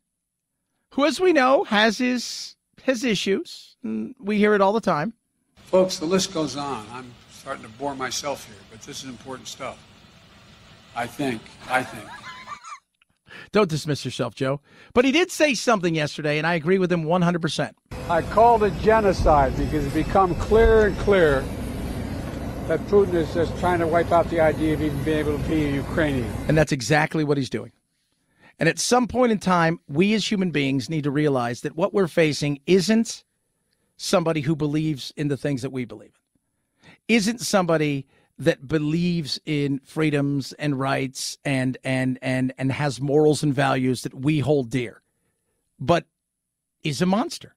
who, as we know, has his issues, and we hear it all the time. Folks, the list goes on. I'm starting to bore myself here, but this is important stuff. I think. Don't dismiss yourself, Joe. But he did say something yesterday, and I agree with him 100%. I called it genocide because it's become clearer and clearer that Putin is just trying to wipe out the idea of even being able to be a Ukrainian. And that's exactly what he's doing. And at some point in time, we as human beings need to realize that what we're facing isn't somebody who believes in the things that we believe in. Isn't somebody that believes in freedoms and rights and has morals and values that we hold dear, but is a monster.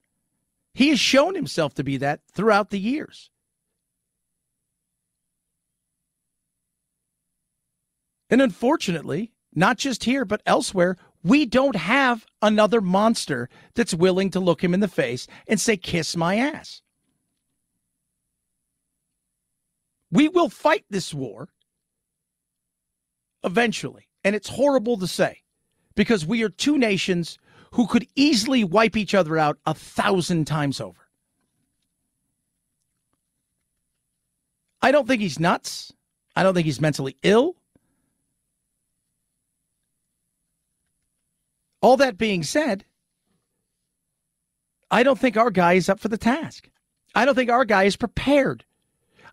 He has shown himself to be that throughout the years. And unfortunately, not just here, but elsewhere, We don't have another monster that's willing to look him in the face and say, kiss my ass. We will fight this war eventually. And it's horrible to say because we are two nations who could easily wipe each other out 1,000 times over. I don't think he's nuts. I don't think he's mentally ill. All that being said, I don't think our guy is up for the task. I don't think our guy is prepared.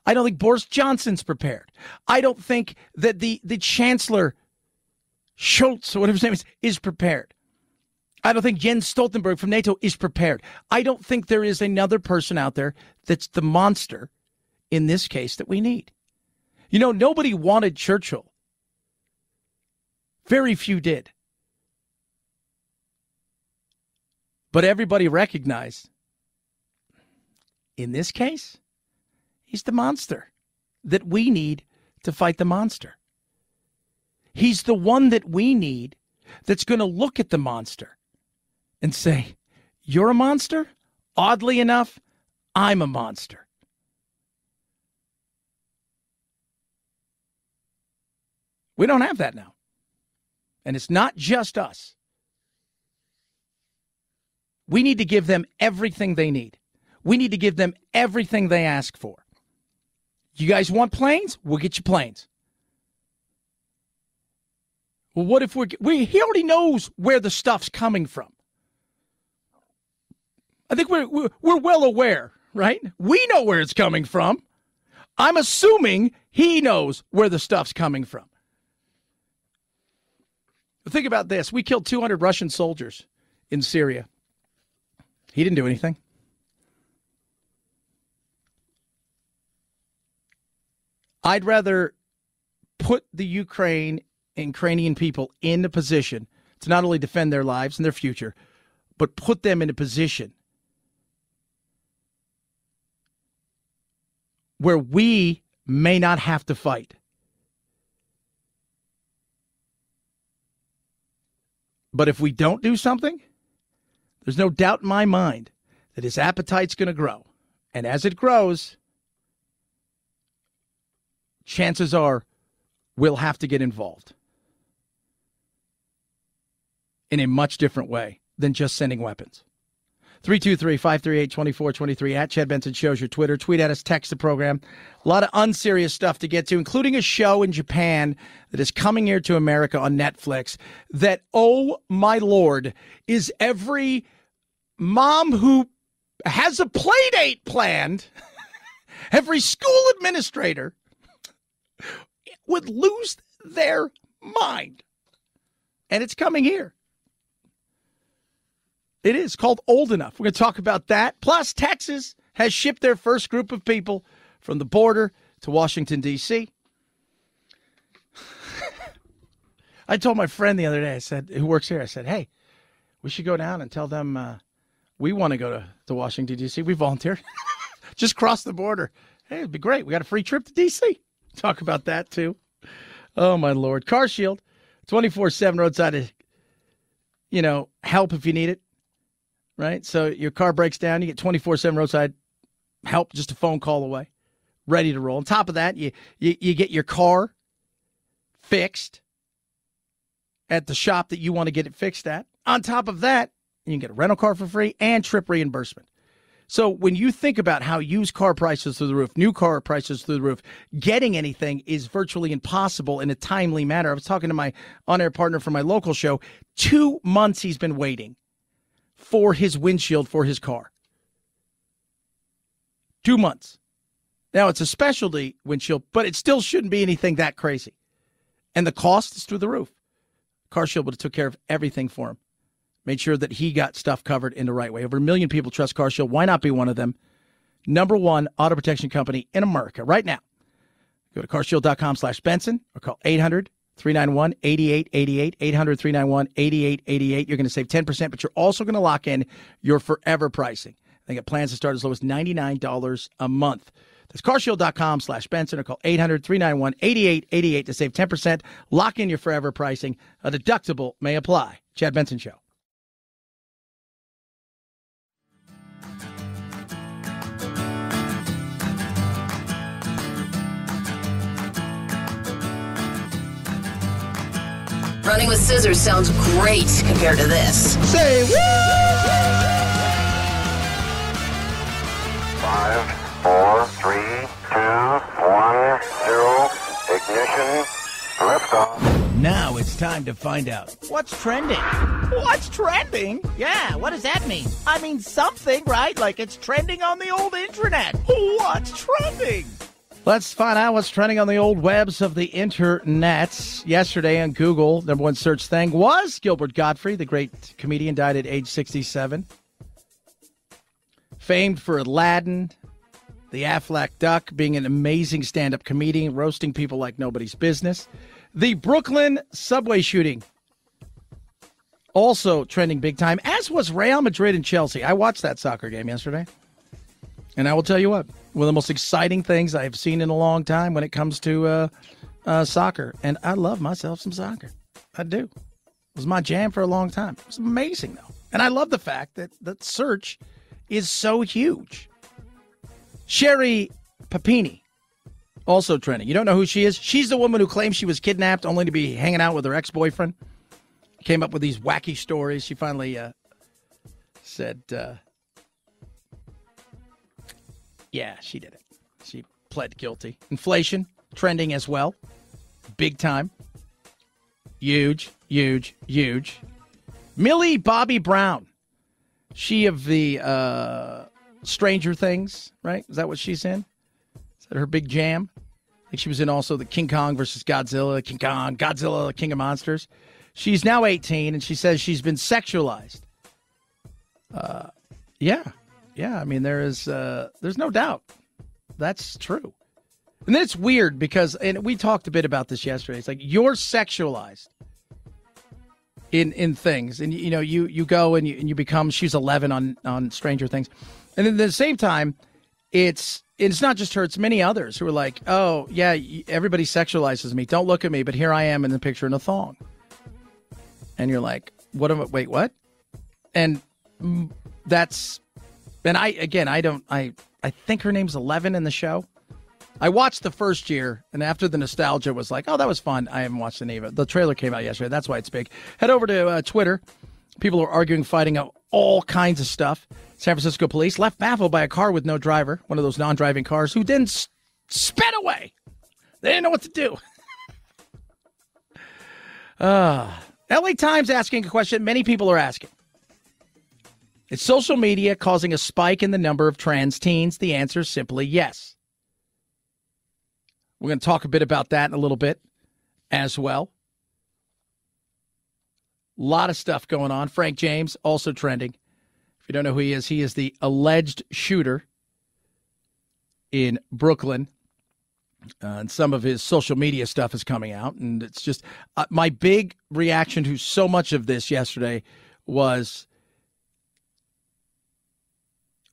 I don't think Boris Johnson's prepared. I don't think that the Chancellor Schultz, or whatever his name is prepared. I don't think Jens Stoltenberg from NATO is prepared. I don't think there is another person out there that's the monster in this case that we need. You know, nobody wanted Churchill. Very few did. But everybody recognized, in this case, he's the monster that we need to fight the monster. He's the one that we need that's going to look at the monster and say, you're a monster? Oddly enough, I'm a monster. We don't have that now. And it's not just us. We need to give them everything they need. We need to give them everything they ask for. You guys want planes? We'll get you planes. Well, what if he already knows where the stuff's coming from. I think we're well aware, right? We know where it's coming from. I'm assuming he knows where the stuff's coming from. But think about this. We killed 200 Russian soldiers in Syria. He didn't do anything. I'd rather put the Ukrainian people in a position to not only defend their lives and their future, but put them in a position where we may not have to fight. But if we don't do something, there's no doubt in my mind that his appetite's going to grow. And as it grows, chances are we'll have to get involved in a much different way than just sending weapons. 323-538-2423 at Chad Benson Show's your Twitter. Tweet at us, text the program. A lot of unserious stuff to get to, including a show in Japan that is coming here to America on Netflix that, oh my Lord, is every mom who has a play date planned, every school administrator would lose their mind. And it's coming here. It is called Old Enough. We're going to talk about that. Plus, Texas has shipped their first group of people from the border to Washington, D.C. I told my friend the other day, I said, who works here, I said, hey, we should go down and tell them we want to go to Washington, D.C. We volunteered. Just cross the border. Hey, it'd be great. We got a free trip to D.C. Talk about that, too. Oh, my Lord. Car Shield, 24/7 roadside, help if you need it. Right? So your car breaks down, you get 24/7 roadside help, just a phone call away, ready to roll. On top of that, you get your car fixed at the shop that you want to get it fixed at. On top of that, you can get a rental car for free and trip reimbursement. So when you think about how used car prices through the roof, new car prices through the roof, getting anything is virtually impossible in a timely manner. I was talking to my on-air partner from my local show. 2 months he's been waiting for his windshield for his car. 2 months. Now, it's a specialty windshield, but it still shouldn't be anything that crazy. And the cost is through the roof. Car Shield would have took care of everything for him. Made sure that he got stuff covered in the right way. Over 1 million people trust Car Shield. Why not be one of them? #1 auto protection company in America right now. Go to carshield.com/Benson or call 800-391-8888, 800-391-8888. You're going to save 10%, but you're also going to lock in your forever pricing. They got plans to start as low as $99 a month. That's carshield.com/Benson or call 800-391-8888 to save 10%. Lock in your forever pricing. A deductible may apply. Chad Benson Show. Running with scissors sounds great compared to this. Say what? 5, 4, 3, 2, 1, 0. Ignition. Liftoff. Now it's time to find out what's trending. What's trending? Yeah, what does that mean? I mean something, right? Like it's trending on the old internet. What's trending? Let's find out what's trending on the old webs of the internet. Yesterday on Google, number one search thing was Gilbert Godfried, the great comedian, died at age 67. Famed for Aladdin, the Aflac Duck, being an amazing stand-up comedian, roasting people like nobody's business. The Brooklyn subway shooting, also trending big time, as was Real Madrid and Chelsea. I watched that soccer game yesterday, and I will tell you what, one of the most exciting things I've seen in a long time when it comes to soccer. And I love myself some soccer. I do. It was my jam for a long time. It was amazing, though. And I love the fact that search is so huge. Sherry Papini, also trending. You don't know who she is? She's the woman who claims she was kidnapped only to be hanging out with her ex-boyfriend. Came up with these wacky stories. She finally said, yeah, she did it. She pled guilty. Inflation, trending as well. Big time. Huge, huge, huge. Millie Bobby Brown. She of the Stranger Things, right? Is that what she's in? Is that her big jam? I think she was in also the King Kong versus Godzilla, King Kong, Godzilla, King of Monsters. She's now 18, and she says she's been sexualized. Yeah. I mean, there's no doubt that's true. And then it's weird because, and we talked a bit about this yesterday. It's like you're sexualized in things, and you know you go and you become. She's 11 on Stranger Things, and then at the same time, it's not just her. It's many others who are like, oh yeah, everybody sexualizes me. Don't look at me, but here I am in the picture in a thong, and you're like, what am I? Wait, what? And that's. And I think her name's 11 in the show. I watched the first year, and after the nostalgia was like, oh, that was fun. I haven't watched any of it. The trailer came out yesterday. That's why it's big. Head over to Twitter. People are arguing, fighting out all kinds of stuff. San Francisco police left baffled by a car with no driver, one of those non-driving cars, who then sped away. They didn't know what to do. LA Times asking a question many people are asking. Is social media causing a spike in the number of trans teens? The answer is simply yes. We're going to talk a bit about that in a little bit as well. A lot of stuff going on. Frank James, also trending. If you don't know who he is the alleged shooter in Brooklyn. And some of his social media stuff is coming out. And it's just my big reaction to so much of this yesterday was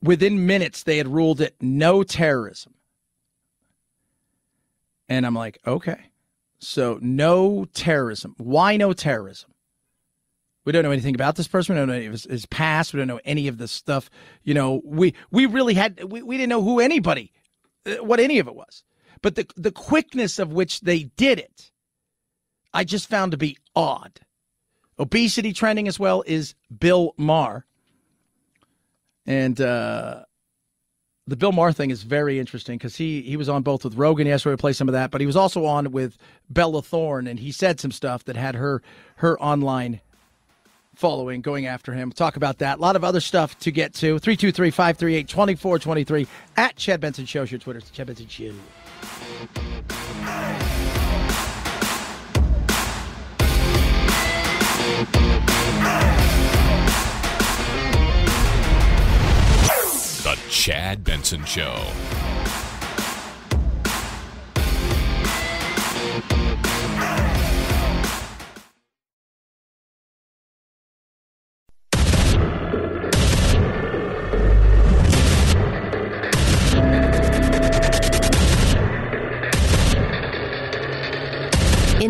within minutes they had ruled it no terrorism. And I'm like, okay, so no terrorism. Why no terrorism? We don't know anything about this person. We don't know any of his past. We don't know any of this stuff. You know, we really had, we didn't know who anybody, what any of it was. But the quickness of which they did it, I just found to be odd. Obesity trending as well is Bill Maher. And the Bill Maher thing is very interesting because he was on both with Rogan yesterday. We play some of that, but he was also on with Bella Thorne, and he said some stuff that had her online following going after him. Talk about that. A lot of other stuff to get to. 323-538-2423 at Chad Benson Show. Your Twitter. It's Chad Benson Show. The Chad Benson Show.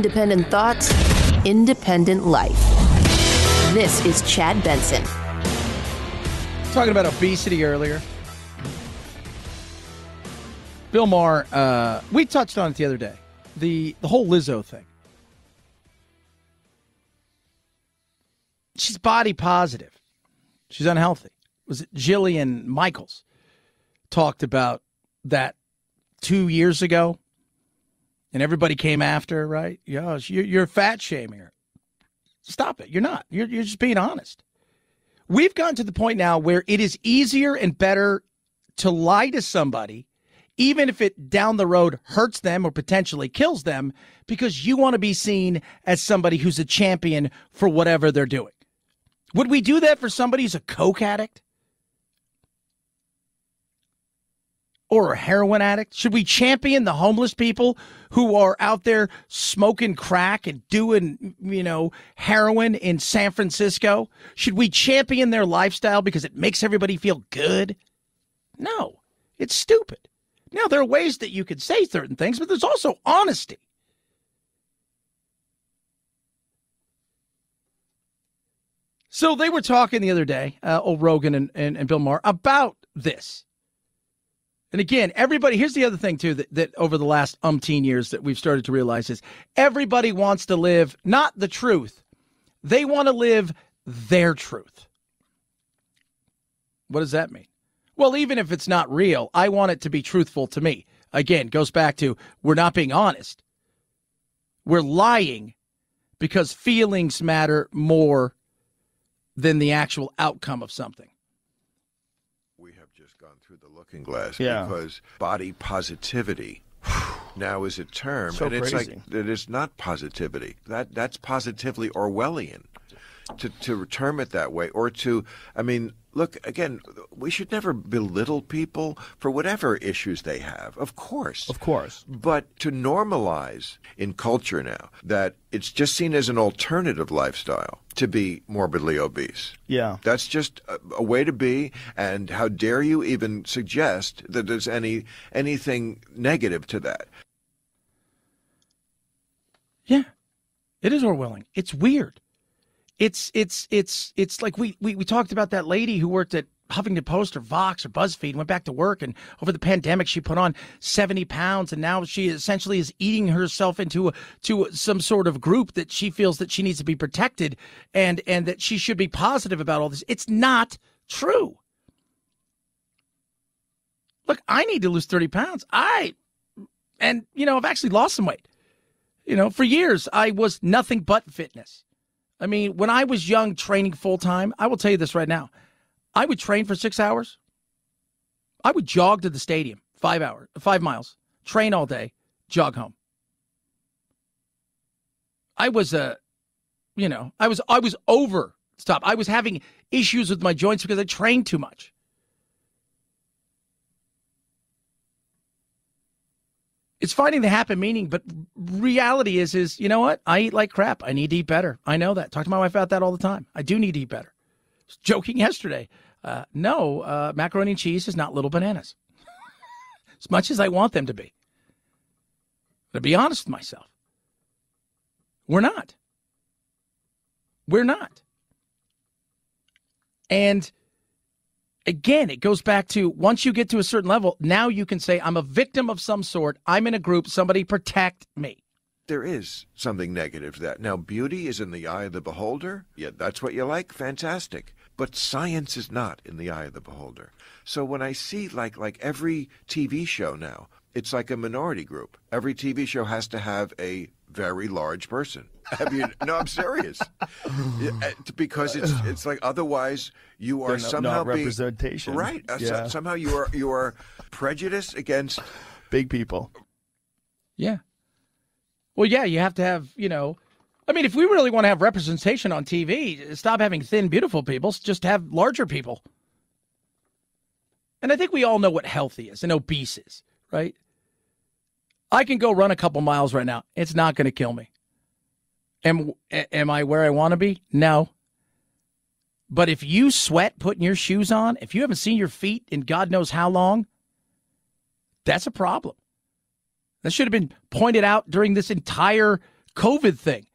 Independent thoughts, independent life. This is Chad Benson. Talking about obesity earlier. Bill Maher, we touched on it the other day. The whole Lizzo thing. She's body positive. She's unhealthy. Was it Jillian Michaels talked about that 2 years ago? And everybody came after her, right? Yeah, you're fat shaming her. Stop it. You're not. You're just being honest. We've gotten to the point now where it is easier and better to lie to somebody, even if it down the road hurts them or potentially kills them, because you want to be seen as somebody who's a champion for whatever they're doing. Would we do that for somebody who's a coke addict? Or a heroin addict? Should we champion the homeless people who are out there smoking crack and doing, heroin in San Francisco? Should we champion their lifestyle because it makes everybody feel good? No, it's stupid. Now, there are ways that you could say certain things, but there's also honesty. So they were talking the other day, old Rogan and Bill Maher, about this. And again, everybody, here's the other thing, too, that over the last umpteen years that we've started to realize is everybody wants to live not the truth. They want to live their truth. What does that mean? Well, even if it's not real, I want it to be truthful to me. Again, goes back to we're not being honest. We're lying because feelings matter more than the actual outcome of something. Through the looking glass, because body positivity now is a term, so and it's crazy. like it is not positivity. That's positively Orwellian to term it that way, or look, again, we should never belittle people for whatever issues they have, of course. But to normalize in culture now that it's just seen as an alternative lifestyle to be morbidly obese. Yeah. That's just a way to be, and how dare you even suggest that there's anything negative to that. Yeah. It is Orwelling. It's weird. It's like we talked about that lady who worked at Huffington Post or Vox or BuzzFeed, went back to work, and over the pandemic she put on 70 pounds, and now she essentially is eating herself into some sort of group that she feels that she needs to be protected, and that she should be positive about all this. It's not true. Look, I need to lose 30 pounds. I've actually lost some weight. For years I was nothing but fitness. I mean, when I was young, training full-time, I will tell you this right now. I would train for 6 hours. I would jog to the stadium, 5 miles, train all day, jog home. I was over. Stop. I was having issues with my joints because I trained too much. It's finding the happy meaning, but reality is, you know what? I eat like crap. I need to eat better. I know that. Talk to my wife about that all the time. I do need to eat better. I was joking yesterday. Macaroni and cheese is not little bananas. As much as I want them to be. But to be honest with myself, we're not. We're not. And again, it goes back to once you get to a certain level, now you can say, I'm a victim of some sort. I'm in a group. Somebody protect me. There is something negative to that. Now, beauty is in the eye of the beholder. Yeah, that's what you like. Fantastic. But science is not in the eye of the beholder. So when I see like every TV show now, it's like a minority group. Every TV show has to have a very large person. No, I'm serious. Because it's like otherwise you are somehow not representation. Right. Somehow you are prejudiced against big people. Yeah. Well, yeah, you have to have, if we really want to have representation on TV, stop having thin, beautiful people, just have larger people. And I think we all know what healthy is and obese is, right? I can go run a couple miles right now. It's not going to kill me. Am I where I want to be? No. But if you sweat putting your shoes on, if you haven't seen your feet in God knows how long, that's a problem. That should have been pointed out during this entire COVID thing,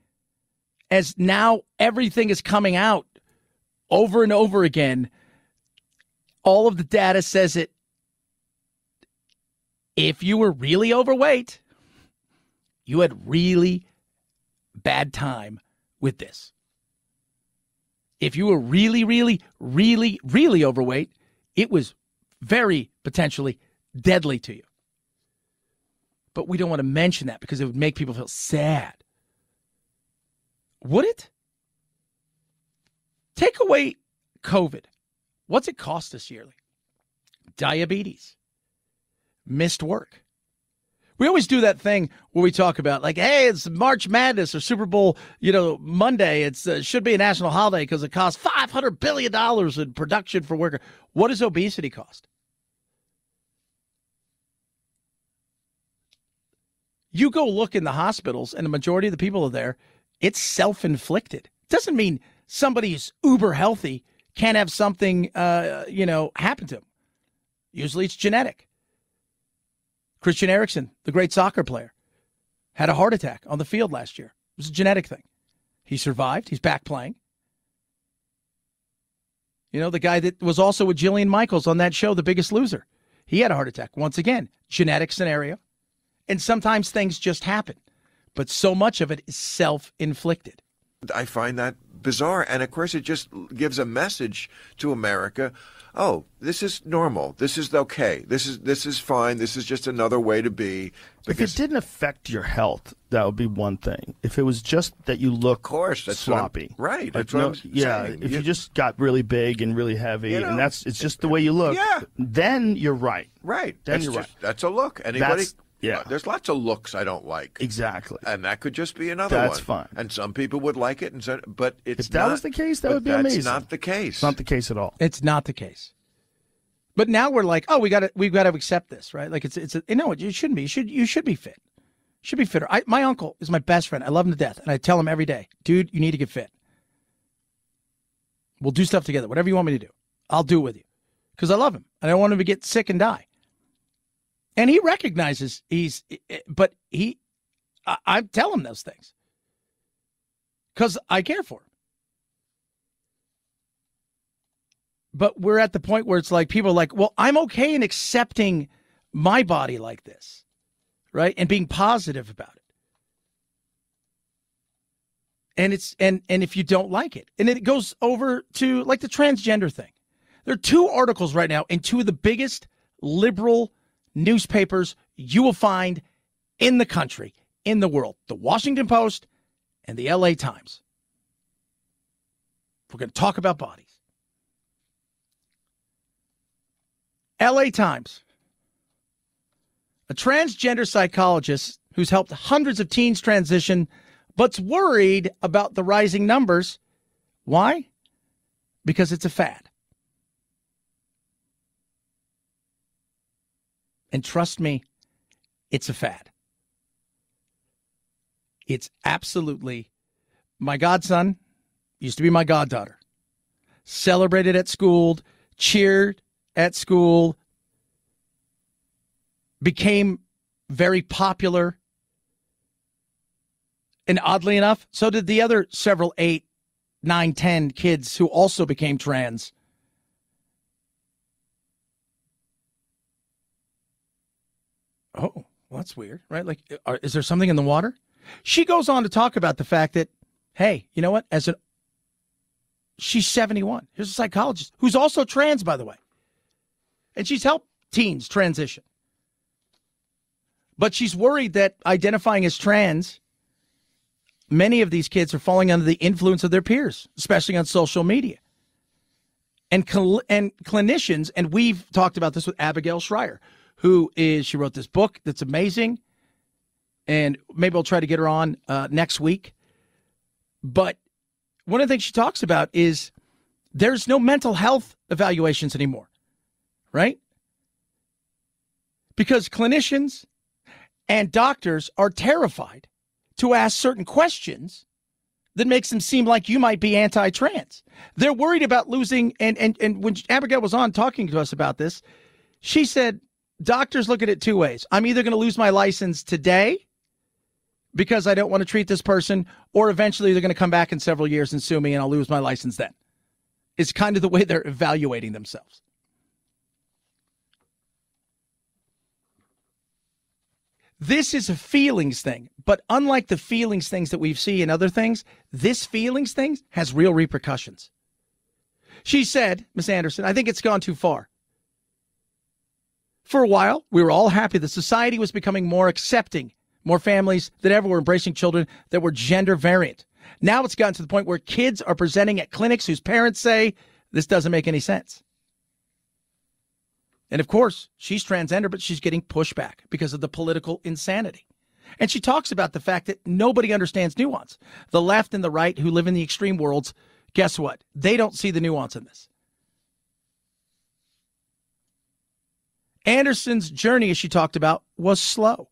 as now everything is coming out over and over again. All of the data says it. If you were really overweight, you had really bad time with this. If you were really, really, really, really overweight, it was very potentially deadly to you. But we don't want to mention that because it would make people feel sad. Would it? Take away COVID. What's it cost us yearly? Diabetes. Missed work. We always do that thing where we talk about, like, hey, it's March Madness or Super Bowl, Monday. It should be a national holiday because it costs $500 billion in production for workers. What does obesity cost? You go look in the hospitals, and the majority of the people are there. It's self-inflicted. It doesn't mean somebody who's uber healthy can't have something, happen to them. Usually it's genetic. Christian Eriksen, the great soccer player, had a heart attack on the field last year. It was a genetic thing. He survived. He's back playing. The guy that was also with Jillian Michaels on that show, The Biggest Loser, he had a heart attack. Once again, genetic scenario. And sometimes things just happen. But so much of it is self-inflicted. I find that bizarre. And, of course, it just gives a message to America. Oh, this is normal. This is okay. This is fine. This is just another way to be. If it didn't affect your health, that would be one thing. If it was just that you look sloppy. Right. That's what I'm saying. If you just got really big and really heavy, and it's just the way you look, then you're right. Right. Then you're right. That's a look. Anybody? Yeah. There's lots of looks I don't like. Exactly. And that could just be another one. That's fine. And some people would like it, but it's if that was the case, that would be amazing. That's not the case. It's not the case at all. It's not the case. But now we're like, we've got to accept this, right? Like you shouldn't be. You should be fit. You should be fitter. My uncle is my best friend. I love him to death, and I tell him every day, dude, you need to get fit. We'll do stuff together. Whatever you want me to do, I'll do it with you, because I love him. I don't want him to get sick and die. And he recognizes I tell him those things because I care for him. But we're at the point where it's like people are like, well, I'm okay in accepting my body like this, right? And being positive about it. And and if you don't like it, and it goes over to like the transgender thing. There are two articles right now in two of the biggest liberal newspapers you will find in the country, in the world, the Washington Post and the LA Times. We're going to talk about bodies. LA Times. A transgender psychologist who's helped hundreds of teens transition, but's worried about the rising numbers. Why? Because it's a fad. And trust me, it's a fad. It's absolutely, my godson used to be my goddaughter. Celebrated at school, cheered at school, became very popular. And oddly enough, so did the other several 8, 9, 10 kids who also became trans. Oh, well, that's weird, right? Like, is there something in the water? She goes on to talk about the fact that, hey, you know what? She's 71. Here's a psychologist who's also trans, by the way. And she's helped teens transition. But she's worried that identifying as trans, many of these kids are falling under the influence of their peers, especially on social media. And clinicians, and we've talked about this with Abigail Schreier, she wrote this book that's amazing, and maybe I'll try to get her on next week. But one of the things she talks about is there's no mental health evaluations anymore, right? Because clinicians and doctors are terrified to ask certain questions that makes them seem like you might be anti-trans. They're worried about losing, and when Abigail was on talking to us about this, she said, doctors look at it two ways. I'm either going to lose my license today because I don't want to treat this person, or eventually they're going to come back in several years and sue me and I'll lose my license then. It's kind of the way they're evaluating themselves. This is a feelings thing, but unlike the feelings things that we've seen in other things, this feelings thing has real repercussions. She said, Miss Anderson, I think it's gone too far. For a while, we were all happy that society was becoming more accepting, more families than ever were embracing children that were gender variant. Now it's gotten to the point where kids are presenting at clinics whose parents say, this doesn't make any sense. And of course, she's transgender, but she's getting pushback because of the political insanity. And she talks about the fact that nobody understands nuance. The left and the right who live in the extreme worlds, guess what? They don't see the nuance in this. Anderson's journey, as she talked about, was slow.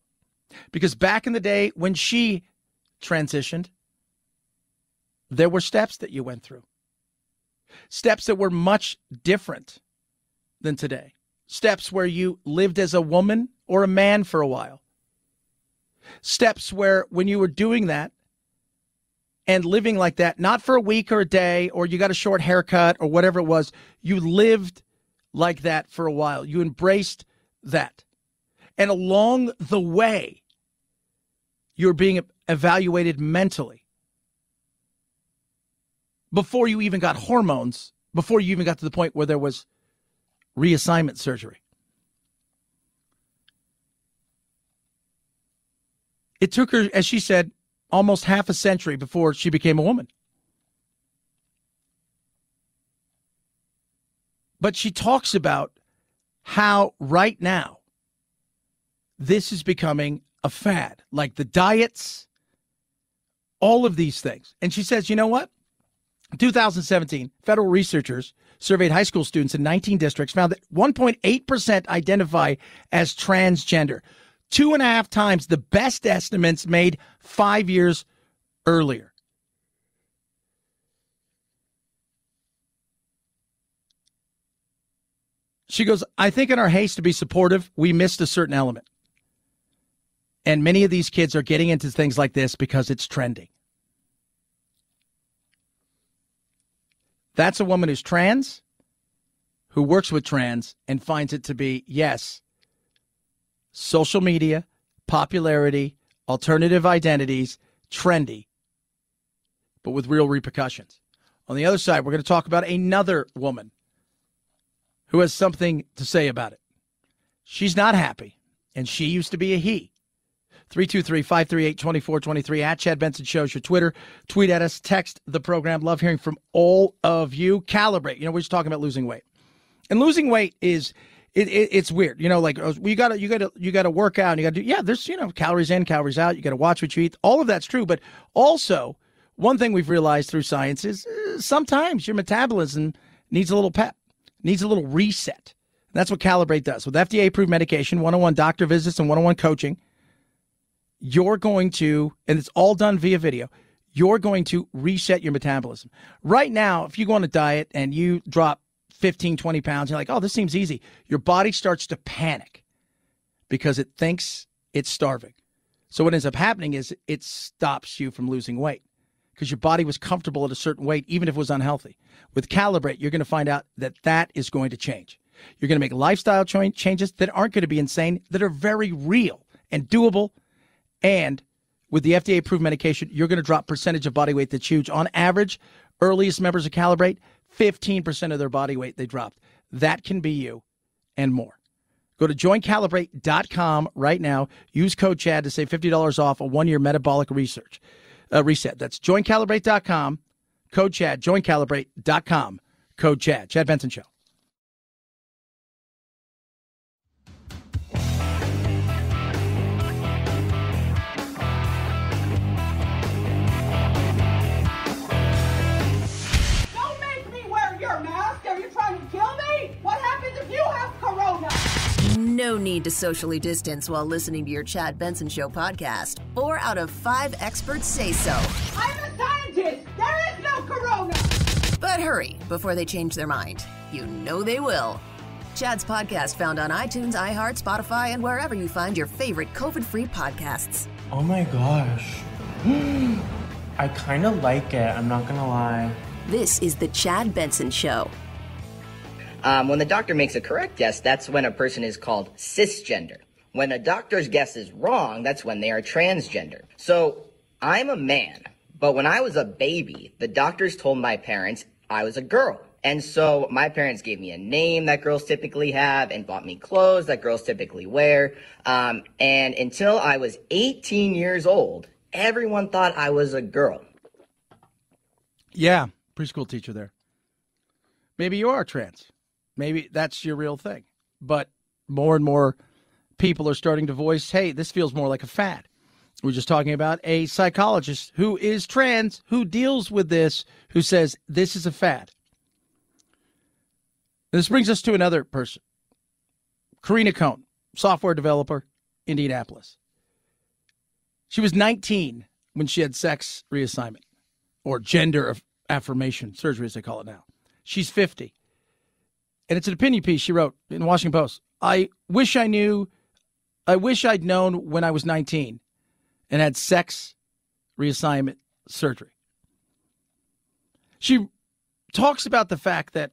Because back in the day when she transitioned, there were steps that you went through. Steps that were much different than today. Steps where you lived as a woman or a man for a while. Steps where when you were doing that and living like that, not for a week or a day, or you got a short haircut or whatever it was, you lived like that for a while. You embraced that. And along the way, you're being evaluated mentally. Before you even got hormones, before you even got to the point where there was reassignment surgery. It took her, as she said, almost half a century before she became a woman. But she talks about how right now this is becoming a fad, like the diets, all of these things. And she says, you know what? In 2017, federal researchers surveyed high school students in 19 districts, found that 1.8% identify as transgender, 2.5 times the best estimates made 5 years earlier. She goes, I think in our haste to be supportive, we missed a certain element. And many of these kids are getting into things like this because it's trending. That's a woman who's trans, who works with trans, and finds it to be, yes, social media, popularity, alternative identities, trendy, but with real repercussions. On the other side, we're going to talk about another woman who has something to say about it. She's not happy, and she used to be a he. 323-538-2423 at Chad Benson Show's your Twitter. Tweet at us, text the program. Love hearing from all of you. Calibrate. You know, we're just talking about losing weight. And losing weight is it's weird. You know, like you got to work out and you got to do, yeah, there's, you know, calories in, calories out. You got to watch what you eat. All of that's true, but also one thing we've realized through science is sometimes your metabolism needs a little pep, needs a little reset. And that's what Calibrate does. With FDA-approved medication, one-on-one doctor visits, and one-on-one coaching, you're going to, and it's all done via video, you're going to reset your metabolism. Right now, if you go on a diet and you drop 15, 20 pounds, you're like, oh, this seems easy. Your body starts to panic because it thinks it's starving. So what ends up happening is it stops you from losing weight because your body was comfortable at a certain weight, even if it was unhealthy. With Calibrate, you're going to find out that that is going to change. You're going to make lifestyle changes that aren't going to be insane, that are very real and doable. And with the FDA-approved medication, you're going to drop percentage of body weight that's huge. On average, earliest members of Calibrate, 15% of their body weight they dropped. That can be you and more. Go to joincalibrate.com right now. Use code CHAD to save $50 off a one-year metabolic reset. That's joincalibrate.com, code CHAD, joincalibrate.com, code CHAD. Chad Benson Show. No need to socially distance while listening to your Chad Benson Show podcast. 4 out of 5 experts say so. I'm a scientist. There is no corona. But hurry before they change their mind. You know they will. Chad's podcast found on iTunes, iHeart, Spotify, and wherever you find your favorite COVID-free podcasts. Oh my gosh. I kind of like it, I'm not gonna lie. This is the Chad Benson Show. When the doctor makes a correct guess, that's when a person is called cisgender. When a doctor's guess is wrong, that's when they are transgender. So, I'm a man, but when I was a baby, the doctors told my parents I was a girl. And so my parents gave me a name that girls typically have and bought me clothes that girls typically wear. And until I was 18 years old, everyone thought I was a girl. Yeah, preschool teacher there. Maybe you are trans. Maybe that's your real thing. But more and more people are starting to voice, hey, this feels more like a fad. We're just talking about a psychologist who is trans, who deals with this, who says this is a fad. This brings us to another person. Karina Cohn, software developer, Indianapolis. She was 19 when she had sex reassignment, or gender affirmation surgery, as they call it now. She's 50. And it's an opinion piece she wrote in the Washington Post. I wish I'd known when I was 19 and had sex reassignment surgery. She talks about the fact that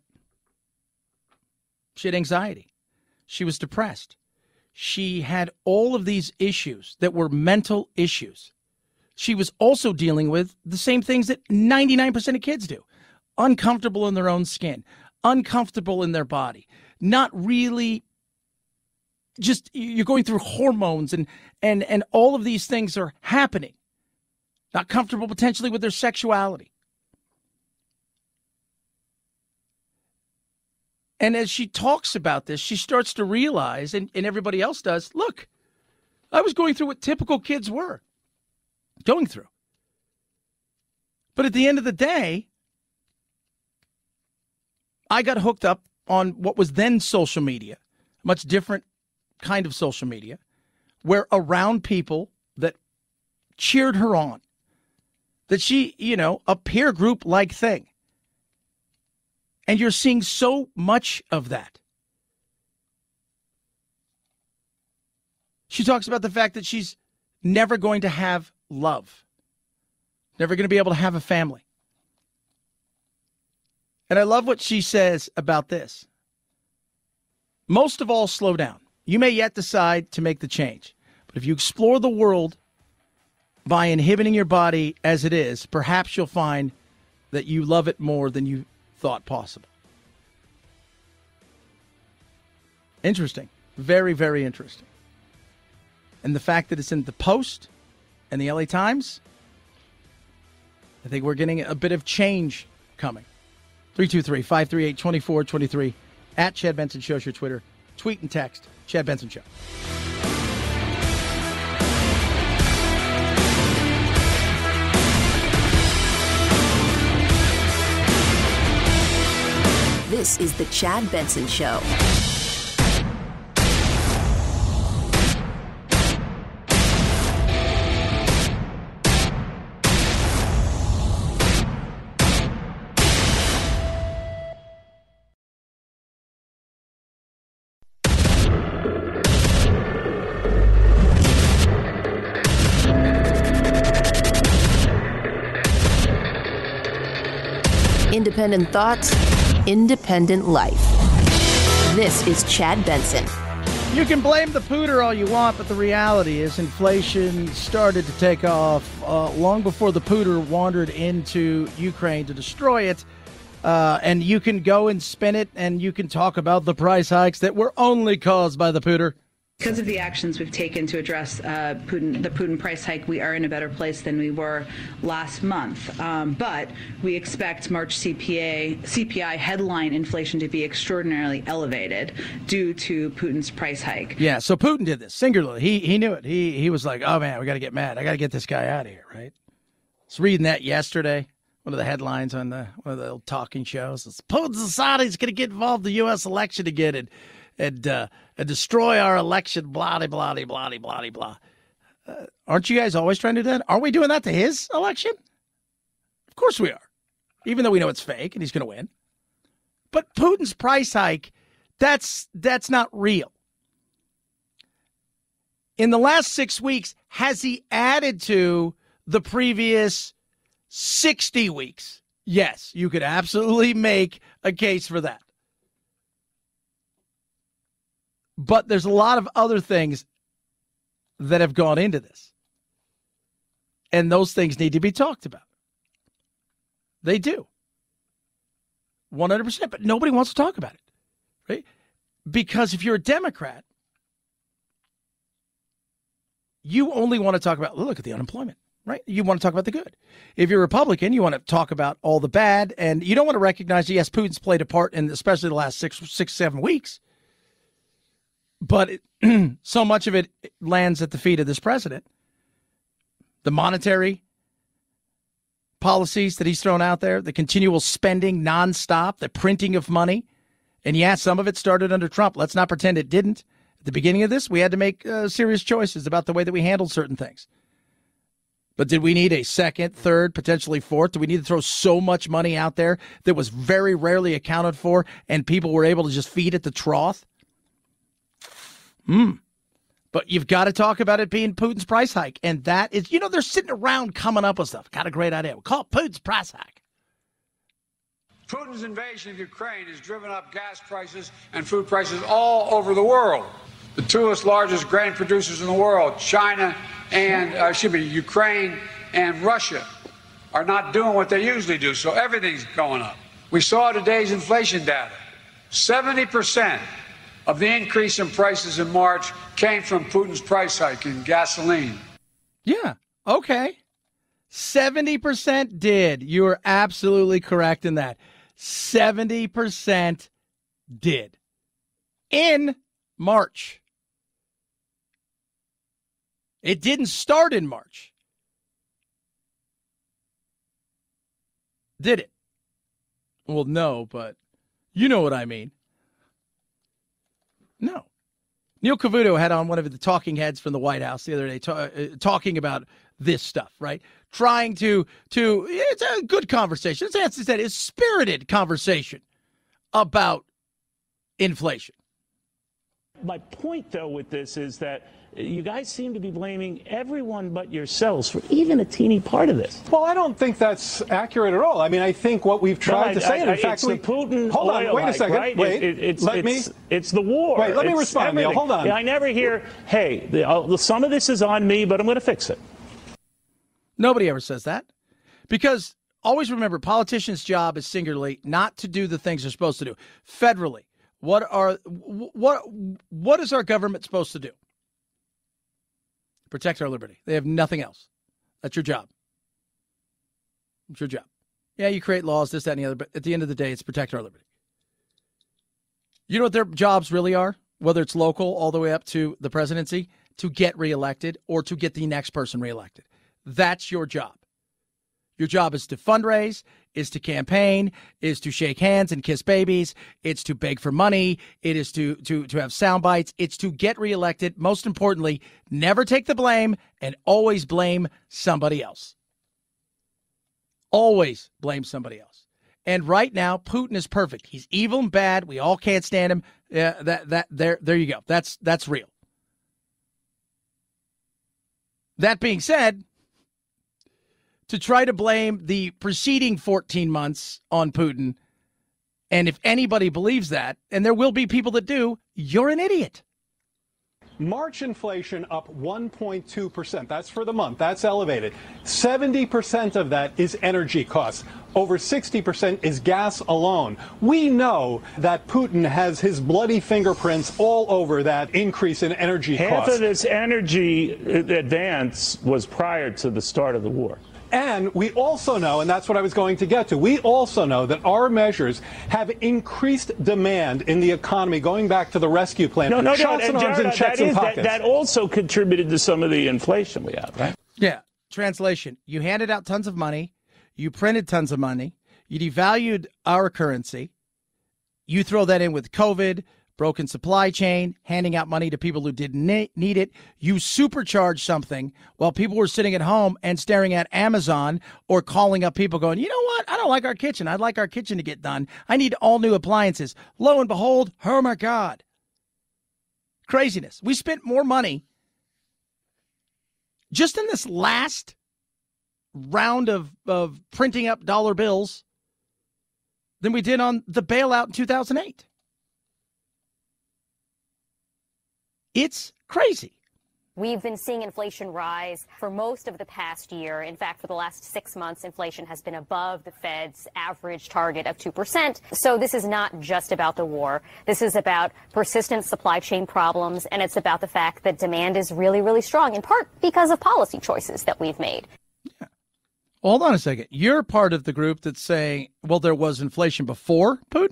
she had anxiety. She was depressed. She had all of these issues that were mental issues. She was also dealing with the same things that 99% of kids do. Uncomfortable in their own skin, uncomfortable in their body, not really just, you're going through hormones and all of these things are happening. Not comfortable potentially with their sexuality. And as she talks about this, she starts to realize, and everybody else does, look, I was going through what typical kids were going through. But at the end of the day, I got hooked up on what was then social media, much different kind of social media, where around people that cheered her on, that she, a peer group like thing. And you're seeing so much of that. She talks about the fact that she's never going to have love, never going to be able to have a family. And I love what she says about this. Most of all, slow down. You may yet decide to make the change. But if you explore the world by inhibiting your body as it is, perhaps you'll find that you love it more than you thought possible. Interesting. Very, very interesting. And the fact that it's in the Post and the LA Times, I think we're getting a bit of change coming. 323-538-2423. At Chad Benson Show is your Twitter. Tweet and text. Chad Benson Show. This is the Chad Benson Show. Independent thoughts, independent life. This is Chad Benson. You can blame the pooter all you want, but the reality is inflation started to take off long before the pooter wandered into Ukraine to destroy it. And you can go and spin it, and you can talk about the price hikes that were only caused by the pooter. Because of the actions we've taken to address the Putin price hike, we are in a better place than we were last month. But we expect March CPI headline inflation to be extraordinarily elevated due to Putin's price hike. Yeah, so Putin did this singularly. He knew it. He was like, oh, man, we got to get mad. I got to get this guy out of here, right? I was reading that yesterday. One of the headlines on one of the old talking shows. It's Putin's Saudis going to get involved in the U.S. election again and destroy our election, blah, blah, blah, blah, blah, blah. Aren't you guys always trying to do that? Aren't we doing that to his election? Of course we are, even though we know it's fake and he's going to win. But Putin's price hike, that's not real. In the last 6 weeks, has he added to the previous 60 weeks? Yes, you could absolutely make a case for that. But there's a lot of other things that have gone into this. And those things need to be talked about. They do. 100%. But nobody wants to talk about it. Right? Because if you're a Democrat, you only want to talk about, look at the unemployment, right? You want to talk about the good. If you're a Republican, you want to talk about all the bad, and you don't want to recognize, yes, Putin's played a part in especially the last 7 weeks. But so much of it lands at the feet of this president. The monetary policies that he's thrown out there, the continual spending nonstop, the printing of money. And yeah, some of it started under Trump. Let's not pretend it didn't. At the beginning of this, we had to make serious choices about the way that we handled certain things. But did we need a second, third, potentially fourth? Do we need to throw so much money out there that was very rarely accounted for and people were able to just feed at the trough? But you've got to talk about it being Putin's price hike. And that is, they're sitting around coming up with stuff. Got a great idea. We'll call it Putin's price hike. Putin's invasion of Ukraine has driven up gas prices and food prices all over the world. The two largest grain producers in the world, China and, Ukraine and Russia, are not doing what they usually do. So everything's going up. We saw today's inflation data. 70% of the increase in prices in March came from Putin's price hike in gasoline. Yeah, okay. 70% did. You are absolutely correct in that. 70% did. In March. It didn't start in March. Did it? Well, no, but you know what I mean. No. Neil Cavuto had on one of the talking heads from the White House the other day talking about this stuff, right? Trying to it's a good conversation. As Nancy said, it's spirited conversation about inflation. My point, though, with this is that you guys seem to be blaming everyone but yourselves for even a teeny part of this. Well, I don't think that's accurate at all. I mean, I think what we've tried to say, and in fact, it's the Putin hold on, wait a second, right? Wait, it's the war. Wait, let me respond, Neil. Hold on. I never hear, hey, some of this is on me, but I'm going to fix it. Nobody ever says that, because always remember, politicians' job is singularly not to do the things they're supposed to do. Federally, what is our government supposed to do? Protect our liberty. They have nothing else. That's your job. It's your job. Yeah, you create laws, this, that, and the other, but at the end of the day, it's protect our liberty. You know what their jobs really are? Whether it's local all the way up to the presidency, to get reelected or to get the next person reelected. That's your job. Your job is to fundraise, is to campaign, is to shake hands and kiss babies. It's to beg for money. It is to have sound bites. It's to get reelected. Most importantly, never take the blame and always blame somebody else. Always blame somebody else. And right now, Putin is perfect. He's evil and bad. We all can't stand him. There you go. That's real. That being said, to try to blame the preceding 14 months on Putin, and if anybody believes that, and there will be people that do, you're an idiot. March inflation up 1.2%. That's for the month. That's elevated. 70% of that is energy costs. Over 60% is gas alone. We know that Putin has his bloody fingerprints all over that increase in energy costs. Half of this energy advance was prior to the start of the war. And we also know, and that's what I was going to get to, we also know that our measures have increased demand in the economy, going back to the rescue plan. Shots and arms and checks and pockets. That also contributed to some of the inflation we have, right? Yeah. Translation. You handed out tons of money. You printed tons of money. You devalued our currency. You throw that in with COVID, broken supply chain, handing out money to people who didn't need it. You supercharged something while people were sitting at home and staring at Amazon or calling up people going, you know what? I don't like our kitchen. I'd like our kitchen to get done. I need all new appliances. Lo and behold, oh my God. Craziness. We spent more money just in this last round of printing up dollar bills than we did on the bailout in 2008. It's crazy. We've been seeing inflation rise for most of the past year. In fact, for the last 6 months, inflation has been above the Fed's average target of 2%. So this is not just about the war. This is about persistent supply chain problems, and it's about the fact that demand is really, really strong, in part because of policy choices that we've made. Yeah. Hold on a second. You're part of the group that's saying, well, there was inflation before Putin.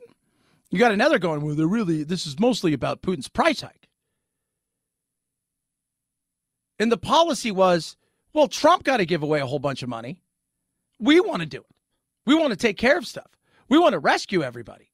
You got another going, well, this is mostly about Putin's price hike. And the policy was, well, Trump got to give away a whole bunch of money. We want to do it. We want to take care of stuff. We want to rescue everybody.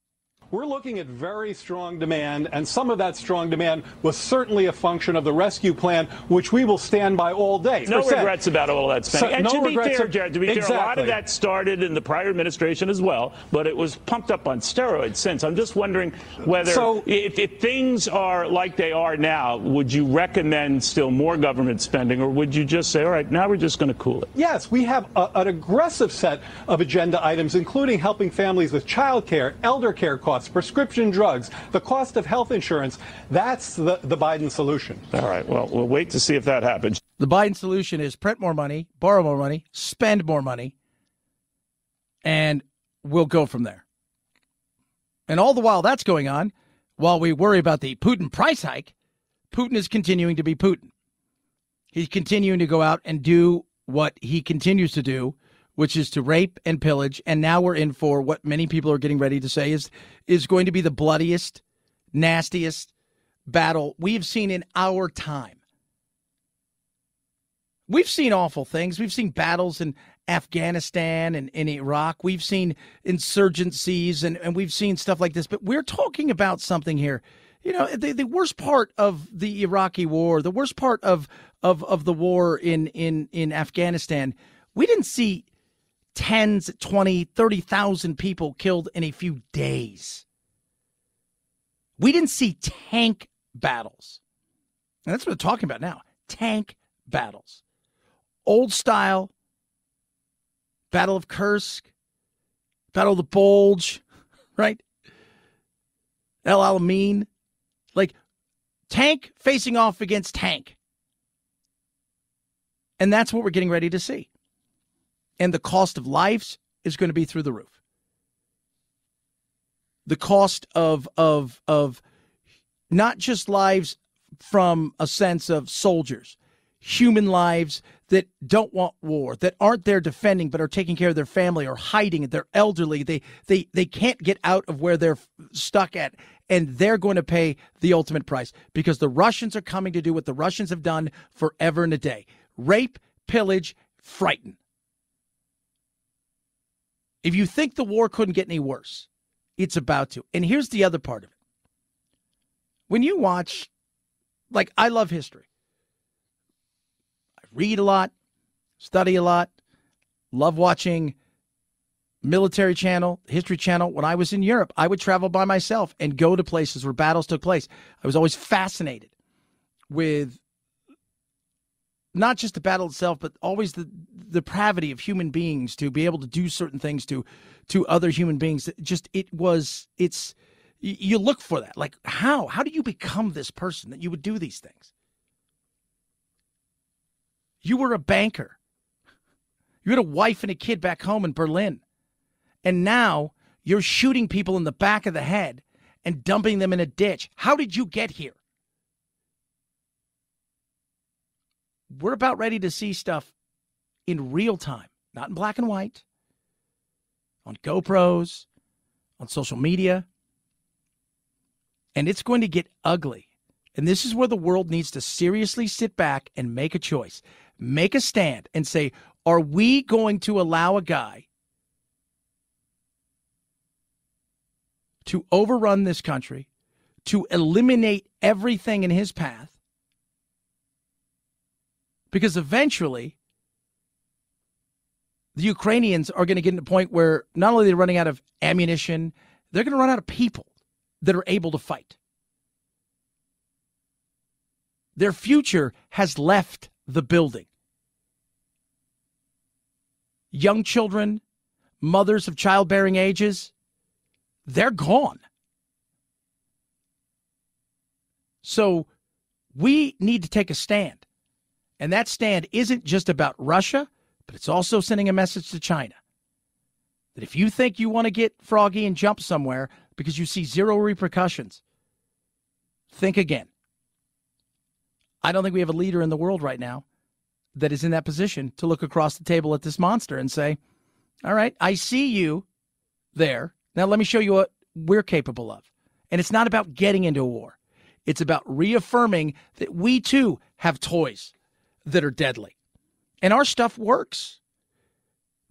We're looking at very strong demand, and some of that strong demand was certainly a function of the rescue plan, which we will stand by all day. No regrets about all that spending. And to be fair, Jared, a lot of that started in the prior administration as well, but it was pumped up on steroids since. I'm just wondering whether, if things are like they are now, would you recommend still more government spending, or would you just say, all right, now we're just going to cool it? Yes, we have an aggressive set of agenda items, including helping families with child care, elder care costs, prescription drugs, the cost of health insurance. That's the Biden solution. All right. Well, we'll wait to see if that happens. The Biden solution is print more money, borrow more money, spend more money, and we'll go from there. And all the while that's going on, while we worry about the Putin price hike, Putin is continuing to be Putin. He's continuing to go out and do what he continues to do, which is to rape and pillage. And now we're in for what many people are getting ready to say is going to be the bloodiest, nastiest battle we've seen in our time. We've seen awful things. We've seen battles in Afghanistan and in Iraq. We've seen insurgencies and we've seen stuff like this. But we're talking about something here. You know, the worst part of the Iraqi war, the worst part of the war in Afghanistan, we didn't see 10s, 20, 30,000 people killed in a few days. We didn't see tank battles. And that's what we're talking about now. Tank battles. Old style. Battle of Kursk. Battle of the Bulge. Right? El Alamein. Like tank facing off against tank. And that's what we're getting ready to see. And the cost of lives is going to be through the roof. The cost of not just lives from a sense of soldiers, human lives that don't want war, that aren't there defending but are taking care of their family or hiding. They're elderly. They can't get out of where they're stuck at, and they're going to pay the ultimate price because the Russians are coming to do what the Russians have done forever and a day. Rape, pillage, frighten. If you think the war couldn't get any worse, it's about to. And here's the other part of it. When you watch, like, I love history. I read a lot, study a lot, love watching Military Channel, History Channel. When I was in Europe, I would travel by myself and go to places where battles took place. I was always fascinated with not just the battle itself, but always the depravity of human beings to be able to do certain things to other human beings. You look for that. Like, how do you become this person that you would do these things? You were a banker. You had a wife and a kid back home in Berlin. And now you're shooting people in the back of the head and dumping them in a ditch. How did you get here? We're about ready to see stuff in real time, not in black and white, on GoPros, on social media. And it's going to get ugly. And this is where the world needs to seriously sit back and make a choice, make a stand and say, are we going to allow a guy to overrun this country, to eliminate everything in his path? Because eventually, the Ukrainians are going to get to a point where not only are they running out of ammunition, they're going to run out of people that are able to fight. Their future has left the building. young children, mothers of childbearing ages, they're gone. So we need to take a stand. And that stand isn't just about Russia, but it's also sending a message to China. That if you think you want to get froggy and jump somewhere because you see zero repercussions, think again. I don't think we have a leader in the world right now that is in that position to look across the table at this monster and say, all right, I see you there. Now let me show you what we're capable of. And it's not about getting into a war. It's about reaffirming that we too have toys that are deadly. And our stuff works.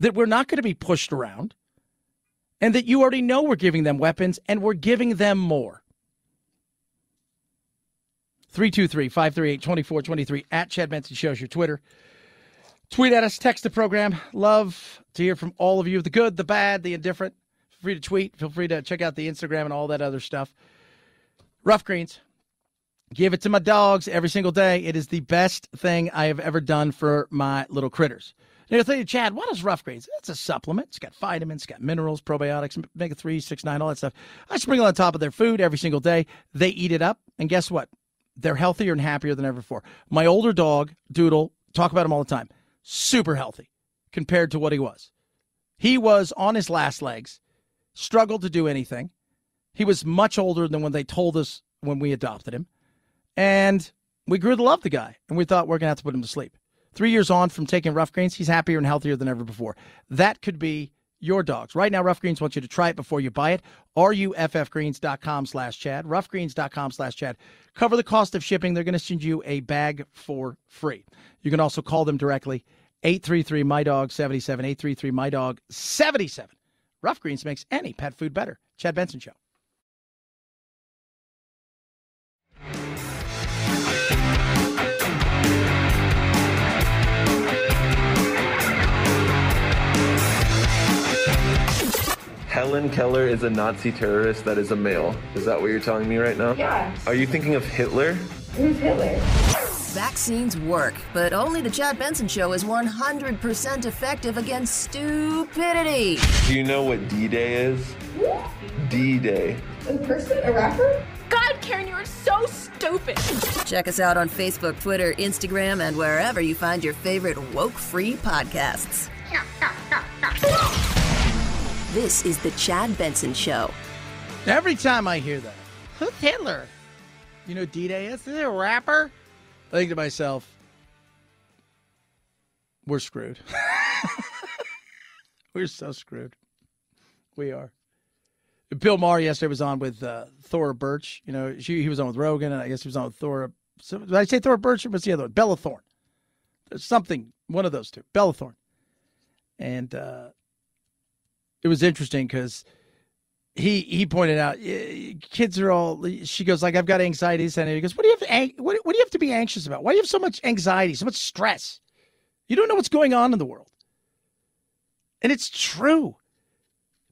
That we're not going to be pushed around. And that you already know we're giving them weapons and we're giving them more. 323-538-2423 at Chad Benson Show's your Twitter. Tweet at us, text the program. Love to hear from all of you. The good, the bad, the indifferent. Feel free to tweet. Feel free to check out the Instagram and all that other stuff. Rough Greens. Give it to my dogs every single day. It is the best thing I have ever done for my little critters. Now you're thinking, Chad, what is Rough Greens? It's a supplement. It's got vitamins, it's got minerals, probiotics, omega-3, 6, 9, all that stuff. I sprinkle on top of their food every single day. They eat it up. And guess what? They're healthier and happier than ever before. My older dog, Doodle, talk about him all the time. Super healthy compared to what he was. He was on his last legs, struggled to do anything. He was much older than when they told us when we adopted him. And we grew to love the guy. And we thought we're going to have to put him to sleep. 3 years on from taking Rough Greens, he's happier and healthier than ever before. That could be your dogs. Right now, Rough Greens wants you to try it before you buy it. RUFFgreens.com/Chad. Roughgreens.com/Chad. Cover the cost of shipping. They're going to send you a bag for free. You can also call them directly. 833-MY-DOG-77. 833-MY-DOG-77. Rough Greens makes any pet food better. Chad Benson Show. Helen Keller is a Nazi terrorist that is a male. Is that what you're telling me right now? Yeah. Are you thinking of Hitler? Who's Hitler? Vaccines work, but only the Chad Benson Show is 100% effective against stupidity. Do you know what D-Day is? D-Day. A person? A rapper? God, Karen, you are so stupid. Check us out on Facebook, Twitter, Instagram, and wherever you find your favorite woke-free podcasts. This is the Chad Benson Show. Every time I hear that, who's Hitler? You know D-Day is? Is it a rapper? I think to myself, we're screwed. We're so screwed. We are. Bill Maher yesterday was on with Thora Birch. You know, he was on with Rogan, and I guess he was on with Thora. So, did I say Thora Birch or what's the other one? Bella Thorne. There's something, one of those two. Bella Thorne. And it was interesting because he pointed out kids are all. She goes like, I've got anxiety. And he goes, what do you have to be anxious about? Why do you have so much anxiety, so much stress? You don't know what's going on in the world. And it's true,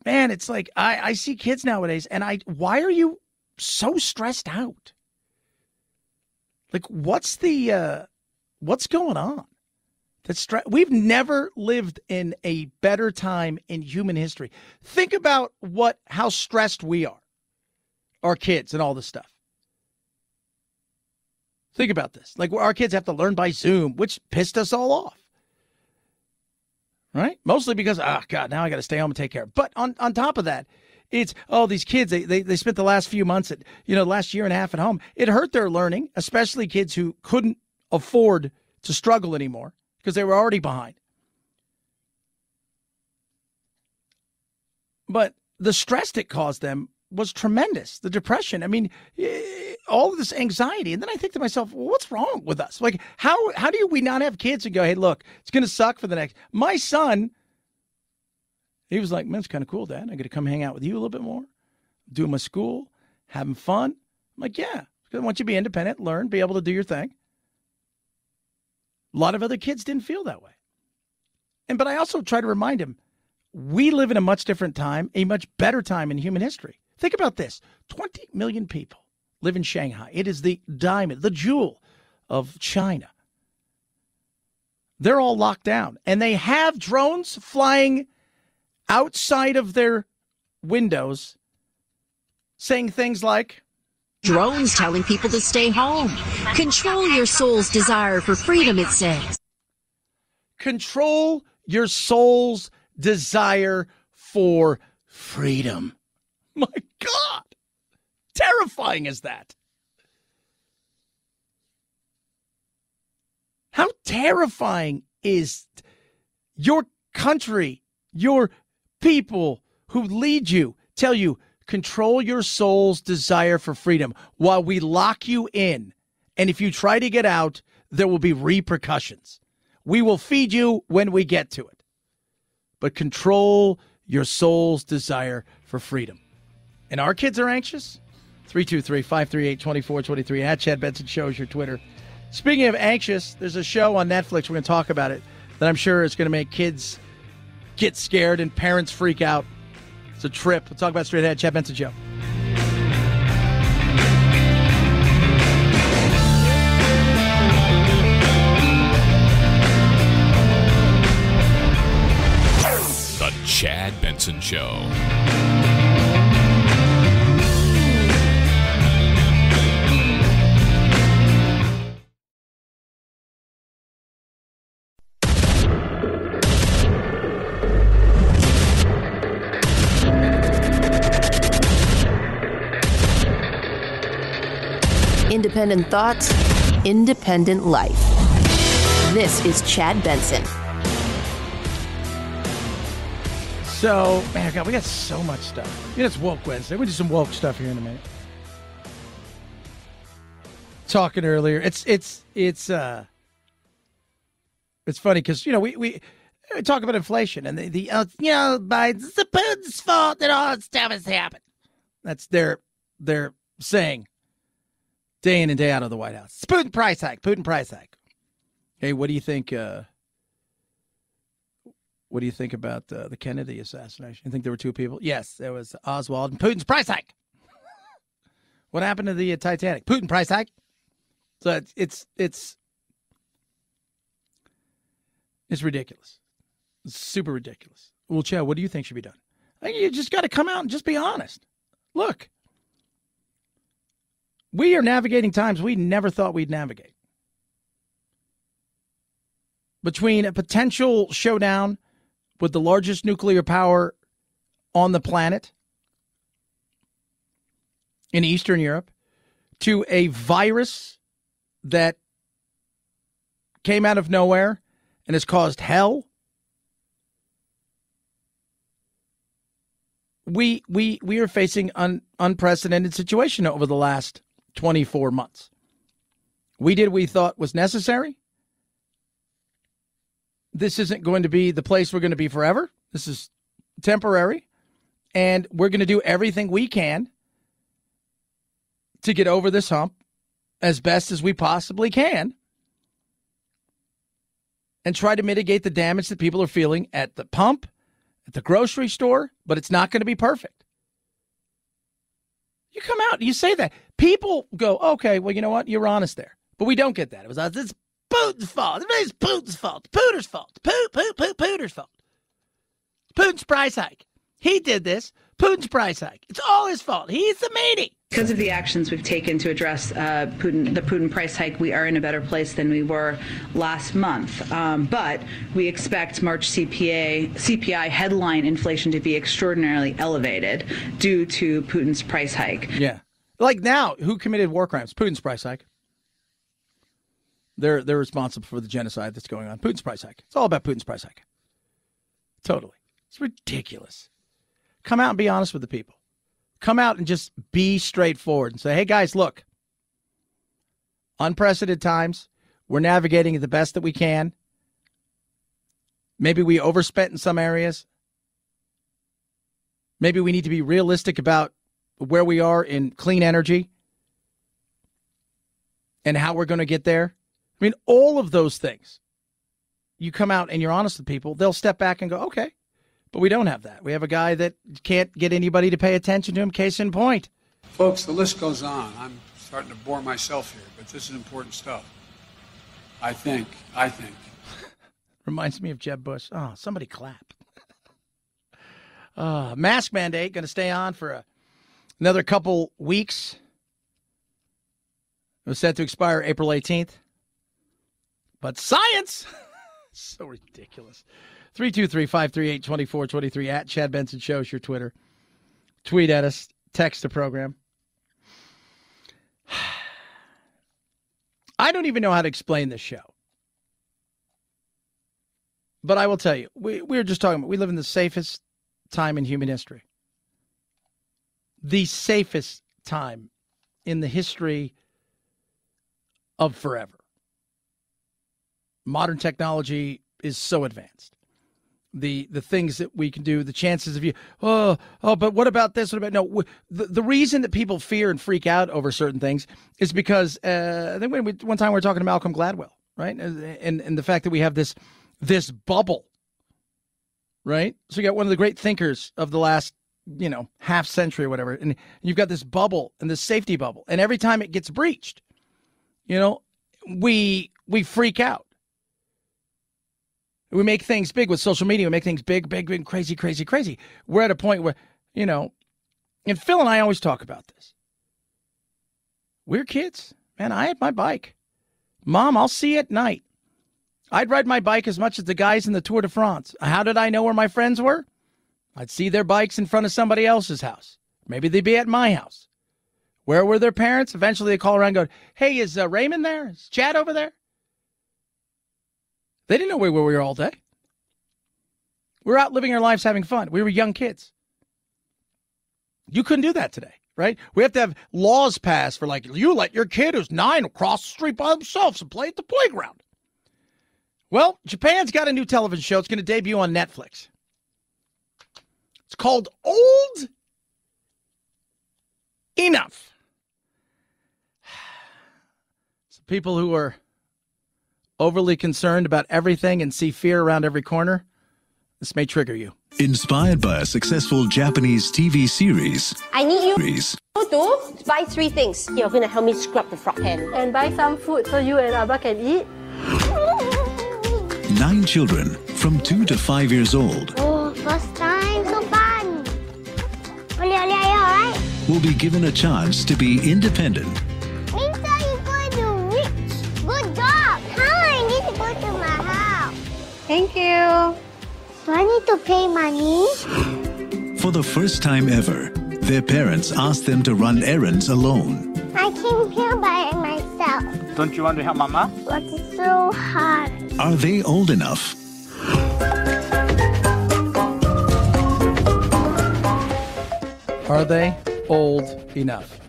man. It's like I see kids nowadays, and why are you so stressed out? Like, what's going on? We've never lived in a better time in human history. Think about how stressed we are, our kids and all this stuff. Think about this. Like, our kids have to learn by Zoom, which pissed us all off. Right? Mostly because, God, now I got to stay home and take care of it. But on top of that, it's, these kids, they spent the last few months last year and a half at home. It hurt their learning, especially kids who couldn't afford to struggle anymore, because they were already behind. But the stress it caused them was tremendous. The depression. I mean, all of this anxiety. And then I think to myself, well, what's wrong with us? Like, how do we not have kids and go, hey, look, it's going to suck for the next. My son, he was like, man, it's kind of cool, Dad. I'm going to come hang out with you a little bit more, do my school, having fun. I'm like, yeah, because I want you to be independent, learn, be able to do your thing. A lot of other kids didn't feel that way. But I also try to remind him, we live in a much different time, a much better time in human history. Think about this. 20 million people live in Shanghai. It is the diamond, the jewel of China. They're all locked down. And they have drones flying outside of their windows saying things like, drones telling people to stay home. Control your soul's desire for freedom, it says. Control your soul's desire for freedom. My God. Terrifying is that? How terrifying is your country, your people who lead you, tell you, control your soul's desire for freedom while we lock you in. And if you try to get out, there will be repercussions. We will feed you when we get to it. But control your soul's desire for freedom. And our kids are anxious? 323-538-2423. At Chad Benson Show is your Twitter. Speaking of anxious, there's a show on Netflix, we're going to talk about it, that I'm sure is going to make kids get scared and parents freak out. It's a trip. We'll talk about it straight ahead. Chad Benson Show. The Chad Benson Show. Independent thoughts, independent life. This is Chad Benson. So, man, God, we got so much stuff. You know, it's Woke Wednesday. We'll do some woke stuff here in a minute. Talking earlier, it's funny because, you know, we talk about inflation and Biden's the Putin's fault that all this stuff has happened. That's their saying. Day in and day out of the White House. It's Putin price hike. Putin price hike. Hey, what do you think? What do you think about the Kennedy assassination? You think there were two people? Yes, there was Oswald and Putin's price hike. What happened to the Titanic? Putin price hike. So it's ridiculous. It's super ridiculous. Well, Chad, what do you think should be done? I think you just got to come out and just be honest. Look. We are navigating times we never thought we'd navigate. Between a potential showdown with the largest nuclear power on the planet in Eastern Europe to a virus that came out of nowhere and has caused hell, we are facing an unprecedented situation over the last 24 months. We did what we thought was necessary. This isn't going to be the place we're going to be forever. This is temporary. And we're going to do everything we can to get over this hump as best as we possibly can and try to mitigate the damage that people are feeling at the pump, at the grocery store, but it's not going to be perfect. You come out and you say that. People go, okay, well, you know what? You're honest there. But we don't get that. It was us. It's Putin's fault. It's Putin's fault. Putin's fault. Putin's fault. Putin's price hike. He did this. Putin's price hike. It's all his fault. He's the meanie. Because of the actions we've taken to address the Putin price hike, we are in a better place than we were last month. But we expect March CPI headline inflation to be extraordinarily elevated due to Putin's price hike. Yeah. Like now, who committed war crimes? Putin's price hike. They're responsible for the genocide that's going on. Putin's price hike. It's all about Putin's price hike. Totally. It's ridiculous. Come out and be honest with the people. Come out and just be straightforward and say, hey, guys, look, unprecedented times. We're navigating it the best that we can. Maybe we overspent in some areas. Maybe we need to be realistic about where we are in clean energy and how we're going to get there. I mean, all of those things. You come out and you're honest with people, they'll step back and go, okay. But we don't have that. We have a guy that can't get anybody to pay attention to him, case in point. Folks, the list goes on. I'm starting to bore myself here, but this is important stuff. I think Reminds me of Jeb Bush. Oh, somebody clap. Mask mandate going to stay on for another couple weeks. It was set to expire April 18th. But science! So ridiculous. 323-538-2423 at Chad Benson Show is your Twitter. Tweet at us. Text the program. I don't even know how to explain this show. But I will tell you, we were just talking about, we live in the safest time in human history. The safest time in the history of forever. Modern technology is so advanced. The things that we can do, the chances of you, but what about this? What about, no, the reason that people fear and freak out over certain things is because, I think one time we were talking to Malcolm Gladwell, right? And the fact that we have this bubble, right? So you got one of the great thinkers of the last, half century or whatever, and you've got this bubble and this safety bubble. And every time it gets breached, we freak out. We make things big with social media. We make things big, crazy, crazy, crazy. We're at a point where, and Phil and I always talk about this. We're kids. Man, I had my bike. Mom, I'll see you at night. I'd ride my bike as much as the guys in the Tour de France. How did I know where my friends were? I'd see their bikes in front of somebody else's house. Maybe they'd be at my house. Where were their parents? Eventually they call around and go, hey, is Raymond there? Is Chad over there? They didn't know where we were all day. We were out living our lives having fun. We were young kids. You couldn't do that today, right? We have to have laws passed for you let your kid who's 9 cross the street by themselves and play at the playground. Well, Japan's got a new television show. It's going to debut on Netflix. It's called Old Enough. So people who are overly concerned about everything and see fear around every corner, this may trigger you. Inspired by a successful Japanese TV series. I need you to buy 3 things. You're going to help me scrub the frog pen. And buy some food so you and Abba can eat. 9 children from 2 to 5 years old. Oh, first time, so fun. Alright? Will be given a chance to be independent. Means that you're going to rich. Good job. I need to go to my house. Thank you. Do I need to pay money? For the first time ever, their parents asked them to run errands alone. I came here by myself. Don't you want to help Mama? But it's so hard. Are they old enough? Are they old enough?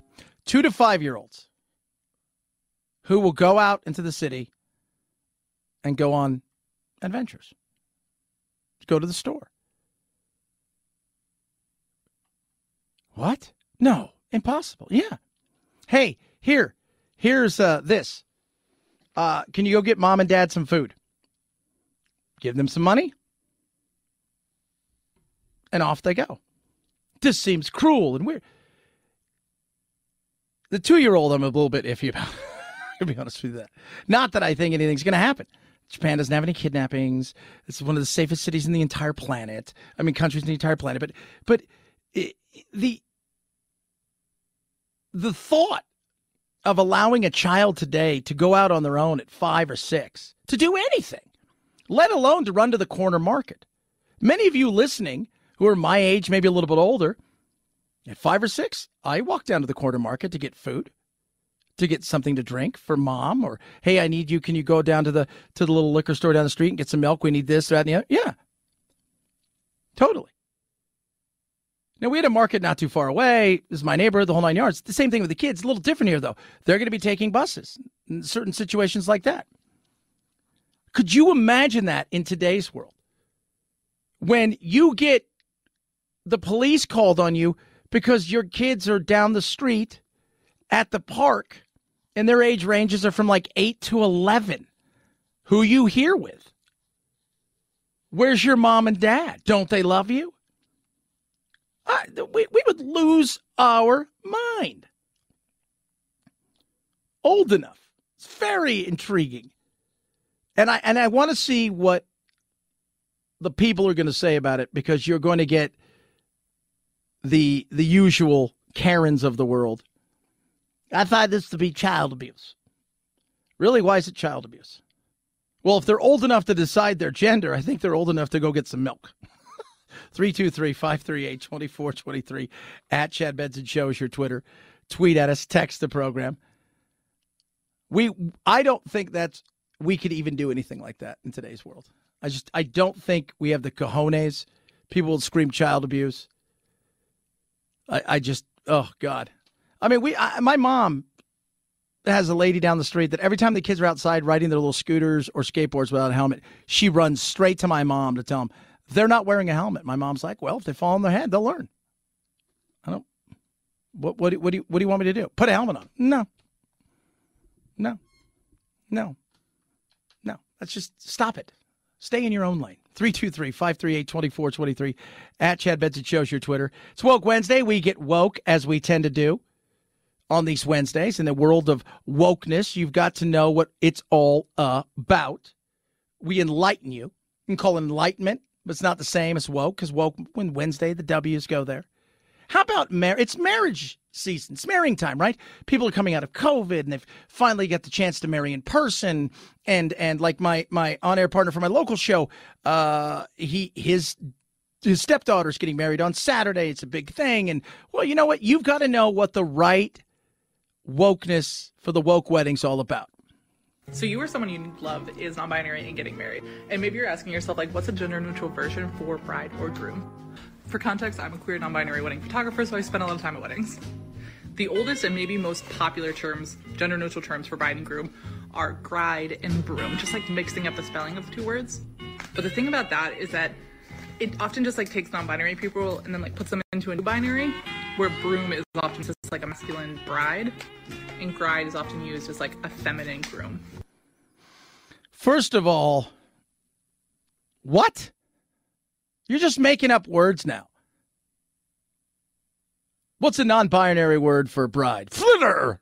2 to 5-year-olds who will go out into the city and go on adventures. Go to the store. What? No, impossible. Yeah. Hey, here's this. Can you go get mom and dad some food? Give them some money. And off they go. This seems cruel and weird. The 2-year-old I'm a little bit iffy about. To be honest with you. Not that I think anything's going to happen. Japan doesn't have any kidnappings. It's one of the safest cities in the entire planet. I mean, countries in the entire planet. But the thought of allowing a child today to go out on their own at 5 or 6 to do anything, let alone to run to the corner market. Many of you listening who are my age, maybe a little bit older, at 5 or 6, I walk down to the corner market to get food, to get something to drink for mom, or, hey, I need you. Can you go down to the little liquor store down the street and get some milk? We need this, that, and the other. Yeah, totally. Now, we had a market not too far away. This is my neighborhood, the whole 9 yards. The same thing with the kids. A little different here, though. They're going to be taking buses in certain situations like that. Could you imagine that in today's world? When you get the police called on you because your kids are down the street at the park and their age ranges are from 8 to 11. Who you here with? Where's your mom and dad? Don't they love you? We would lose our mind. Old enough. It's very intriguing. And I want to see what the people are going to say about it, because you're going to get the usual Karens of the world. I find this to be child abuse. Really? Why is it child abuse? Well, if they're old enough to decide their gender, I think they're old enough to go get some milk. 323-538-2423 at Chad Benson Show is your Twitter. Tweet at us, text the program. I don't think we could even do anything like that in today's world. I don't think we have the cojones. People will scream child abuse. Oh God. I mean, my mom has a lady down the street that every time the kids are outside riding their little scooters or skateboards without a helmet, she runs straight to my mom to tell them they're not wearing a helmet. My mom's like, well, if they fall on their head, they'll learn. What do you want me to do? Put a helmet on? No. Let's just stop it. Stay in your own lane. 323-538-2423 at Chad Benson Show's your Twitter. It's Woke Wednesday. We get woke, as we tend to do on these Wednesdays. In the world of wokeness, you've got to know what it's all about. We enlighten you. You can call it enlightenment, but it's not the same as woke, because woke, when Wednesday, the W's go there. How about it's marriage season? It's marrying time, right? People are coming out of COVID, and they've finally got the chance to marry in person. And like my on-air partner for my local show, his stepdaughter's getting married on Saturday. It's a big thing. And, well, you know what? You've got to know what the right wokeness for the woke wedding's all about. So you or someone you love is non-binary and getting married. And maybe you're asking yourself, like, what's a gender-neutral version for bride or groom? For context, I'm a queer non-binary wedding photographer, so I spend a lot of time at weddings. The oldest and maybe most popular terms, gender-neutral terms for bride and groom, are gride and broom, just like mixing up the spelling of the two words. But the thing about that is that it often just like takes non-binary people and then like puts them into a new binary, where broom is often just like a masculine bride, and gride is often used as like a feminine groom. First of all, what? You're just making up words now. What's a non-binary word for bride? Flitter!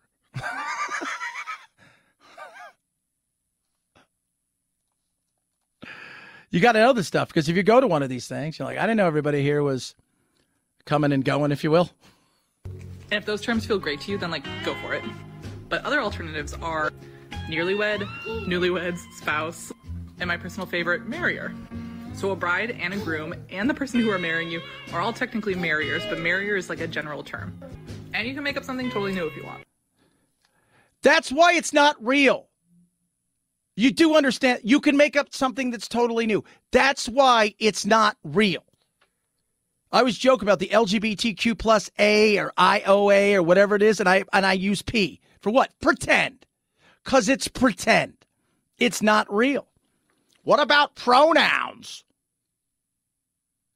You got to know this stuff, because if you go to one of these things, you're like, I didn't know everybody here was coming and going, if you will. And if those terms feel great to you, then like go for it. But other alternatives are nearly wed, newlyweds, spouse, and my personal favorite, marrier. So a bride and a groom and the person who are marrying you are all technically marriers, but marrier is like a general term. And you can make up something totally new if you want. That's why it's not real. You do understand, you can make up something that's totally new. That's why it's not real. I always joke about the LGBTQ plus A or IOA or whatever it is, and I use P. For what? Pretend. Because it's pretend. It's not real. What about pronouns?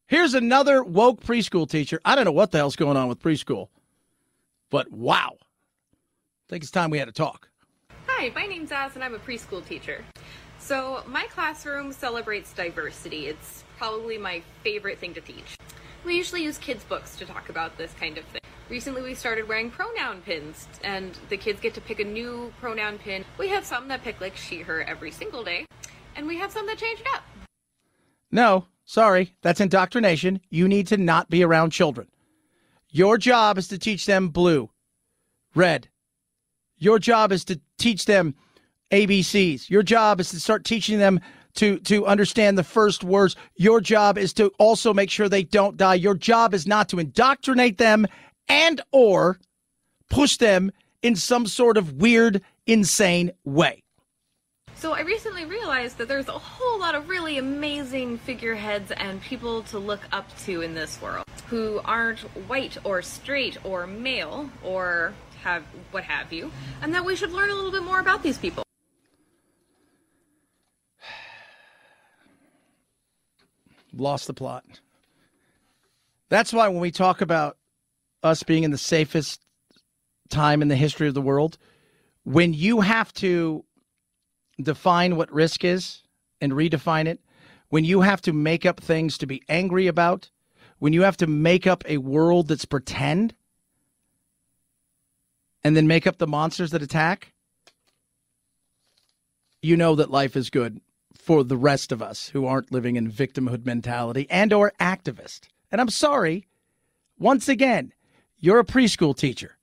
Here's another woke preschool teacher. I don't know what the hell's going on with preschool, but wow. I think it's time we had to talk. Hi, my name's Az, and I'm a preschool teacher. So my classroom celebrates diversity. It's probably my favorite thing to teach. We usually use kids' books to talk about this kind of thing. Recently, we started wearing pronoun pins, and the kids get to pick a new pronoun pin. We have some that pick like she, her every single day, and we have some that change it up. No, sorry, that's indoctrination. You need to not be around children. Your job is to teach them blue, red. Your job is to teach them ABCs. Your job is to start teaching them to understand the first words. Your job is to also make sure they don't die. Your job is not to indoctrinate them and or push them in some sort of weird, insane way. So I recently realized that there's a whole lot of really amazing figureheads and people to look up to in this world who aren't white or straight or male or have what have you, and that we should learn a little bit more about these people. Lost the plot. That's why when we talk about us being in the safest time in the history of the world, when you have to define what risk is and redefine it, when you have to make up things to be angry about, when you have to make up a world that's pretend, and then make up the monsters that attack, you know that life is good for the rest of us who aren't living in victimhood mentality and or activist. And I'm sorry, once again, you're a preschool teacher.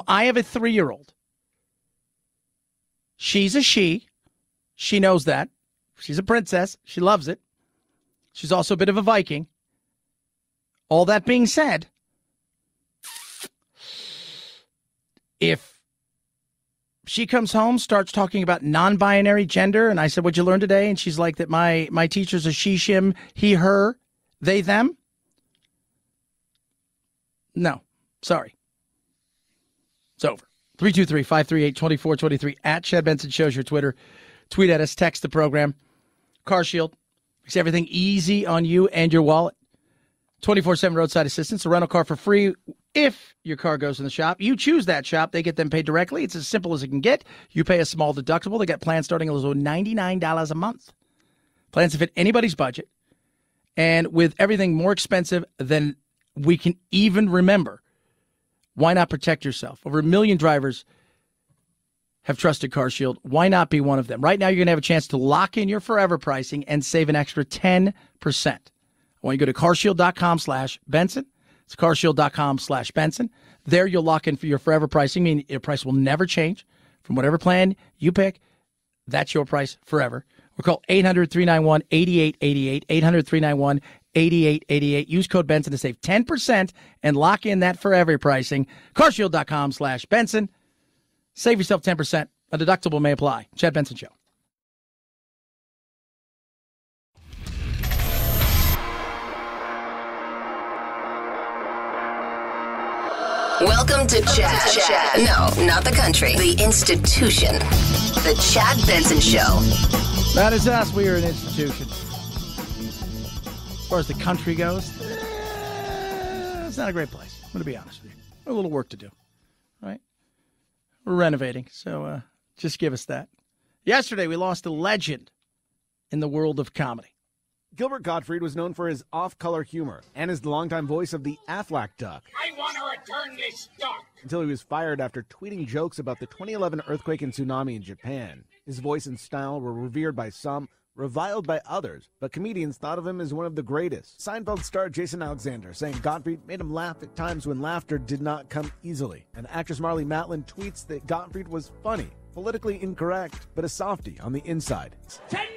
I have a 3-year-old. She's a she. She knows that. She's a princess. She loves it. She's also a bit of a Viking. All that being said, if she comes home, starts talking about non-binary gender, and I said, what'd you learn today? And she's like, that my teacher's a she, shim, he, her, they, them. No, sorry. It's over. 323-538-2423 at Chad Benson Show's your Twitter. Tweet at us, text the program. Car Shield makes everything easy on you and your wallet. 24/7 roadside assistance, a rental car for free if your car goes in the shop. You choose that shop. They get them paid directly. It's as simple as it can get. You pay a small deductible. They got plans starting at $99 a month. Plans to fit anybody's budget. And with everything more expensive than we can even remember, why not protect yourself? Over 1 million drivers have trusted Car Shield. Why not be one of them? Right now, you're going to have a chance to lock in your forever pricing and save an extra 10%. I want you to go to carshield.com/Benson. It's carshield.com/Benson. There, you'll lock in for your forever pricing, meaning your price will never change from whatever plan you pick. That's your price forever. Or call 800-391-8888, 800-391-8888. Use code Benson to save 10% and lock in that forever pricing. carshield.com/Benson. Save yourself 10%. A deductible may apply. Chad Benson Show. Welcome to Chad. No, not the country. The institution. The Chad Benson Show. That is us. We are an institution. As far as the country goes, it's not a great place. I'm going to be honest with you. A little work to do, right? We're renovating, so just give us that. Yesterday, we lost a legend in the world of comedy. Gilbert Godfried was known for his off-color humor and is the longtime voice of the Aflac duck. I want to return this duck! Until he was fired after tweeting jokes about the 2011 earthquake and tsunami in Japan. His voice and style were revered by some, reviled by others, but comedians thought of him as one of the greatest. Seinfeld star Jason Alexander saying Godfried made him laugh at times when laughter did not come easily. And actress Marlee Matlin tweets that Godfried was funny, politically incorrect, but a softie on the inside. Tonight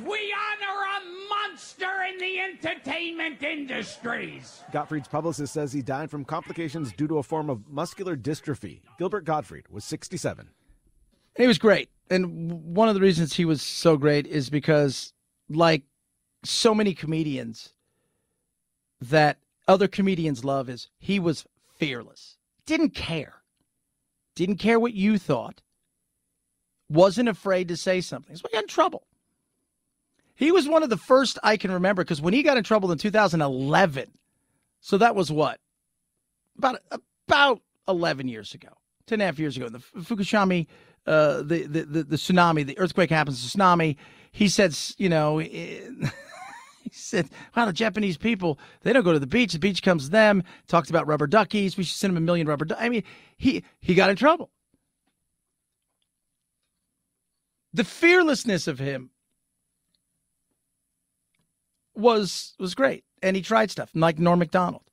we honor a monster in the entertainment industries. Godfried's publicist says he died from complications due to a form of muscular dystrophy. Gilbert Godfried was 67. He was great. And one of the reasons he was so great is because, like so many comedians that other comedians love, is he was fearless. Didn't care. Didn't care what you thought. Wasn't afraid to say something. So he got in trouble. He was one of the first I can remember, because when he got in trouble in 2011, so that was what? About 11 years ago, 10.5 years ago, the Fukushima, the tsunami, the earthquake happens, the tsunami. He said, he said, wow, the Japanese people, they don't go to the beach. The beach comes to them. Talks about rubber duckies. We should send them 1 million rubber duckies. I mean, he got in trouble. The fearlessness of him was great. And he tried stuff, like Norm Macdonald.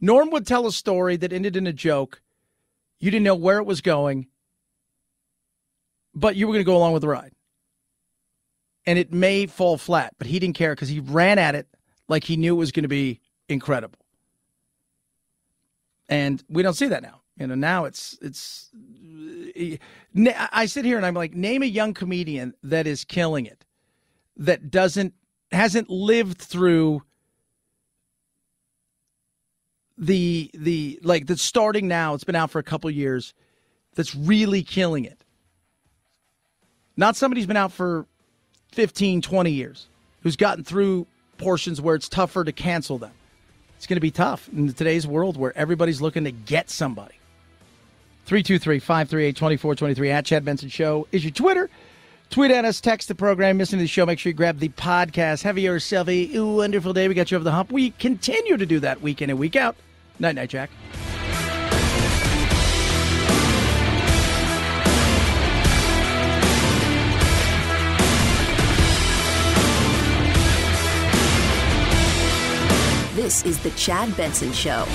Norm would tell a story that ended in a joke. You didn't know where it was going, but you were going to go along with the ride. And it may fall flat, but he didn't care because he ran at it like he knew it was going to be incredible. And we don't see that now. Now I sit here and I'm like, name a young comedian that is killing it, that hasn't lived through that's starting now. It's been out for a couple years. That's really killing it. Not somebody who's been out for 15, 20 years, who's gotten through portions where it's tougher to cancel them. It's going to be tough in today's world where everybody's looking to get somebody. 323-538-2423 at Chad Benson Show is your Twitter. Tweet at us, text the program, missing the show. Make sure you grab the podcast. Have yourself a wonderful day. We got you over the hump. We continue to do that week in and week out. Night, Jack. This is The Chad Benson Show.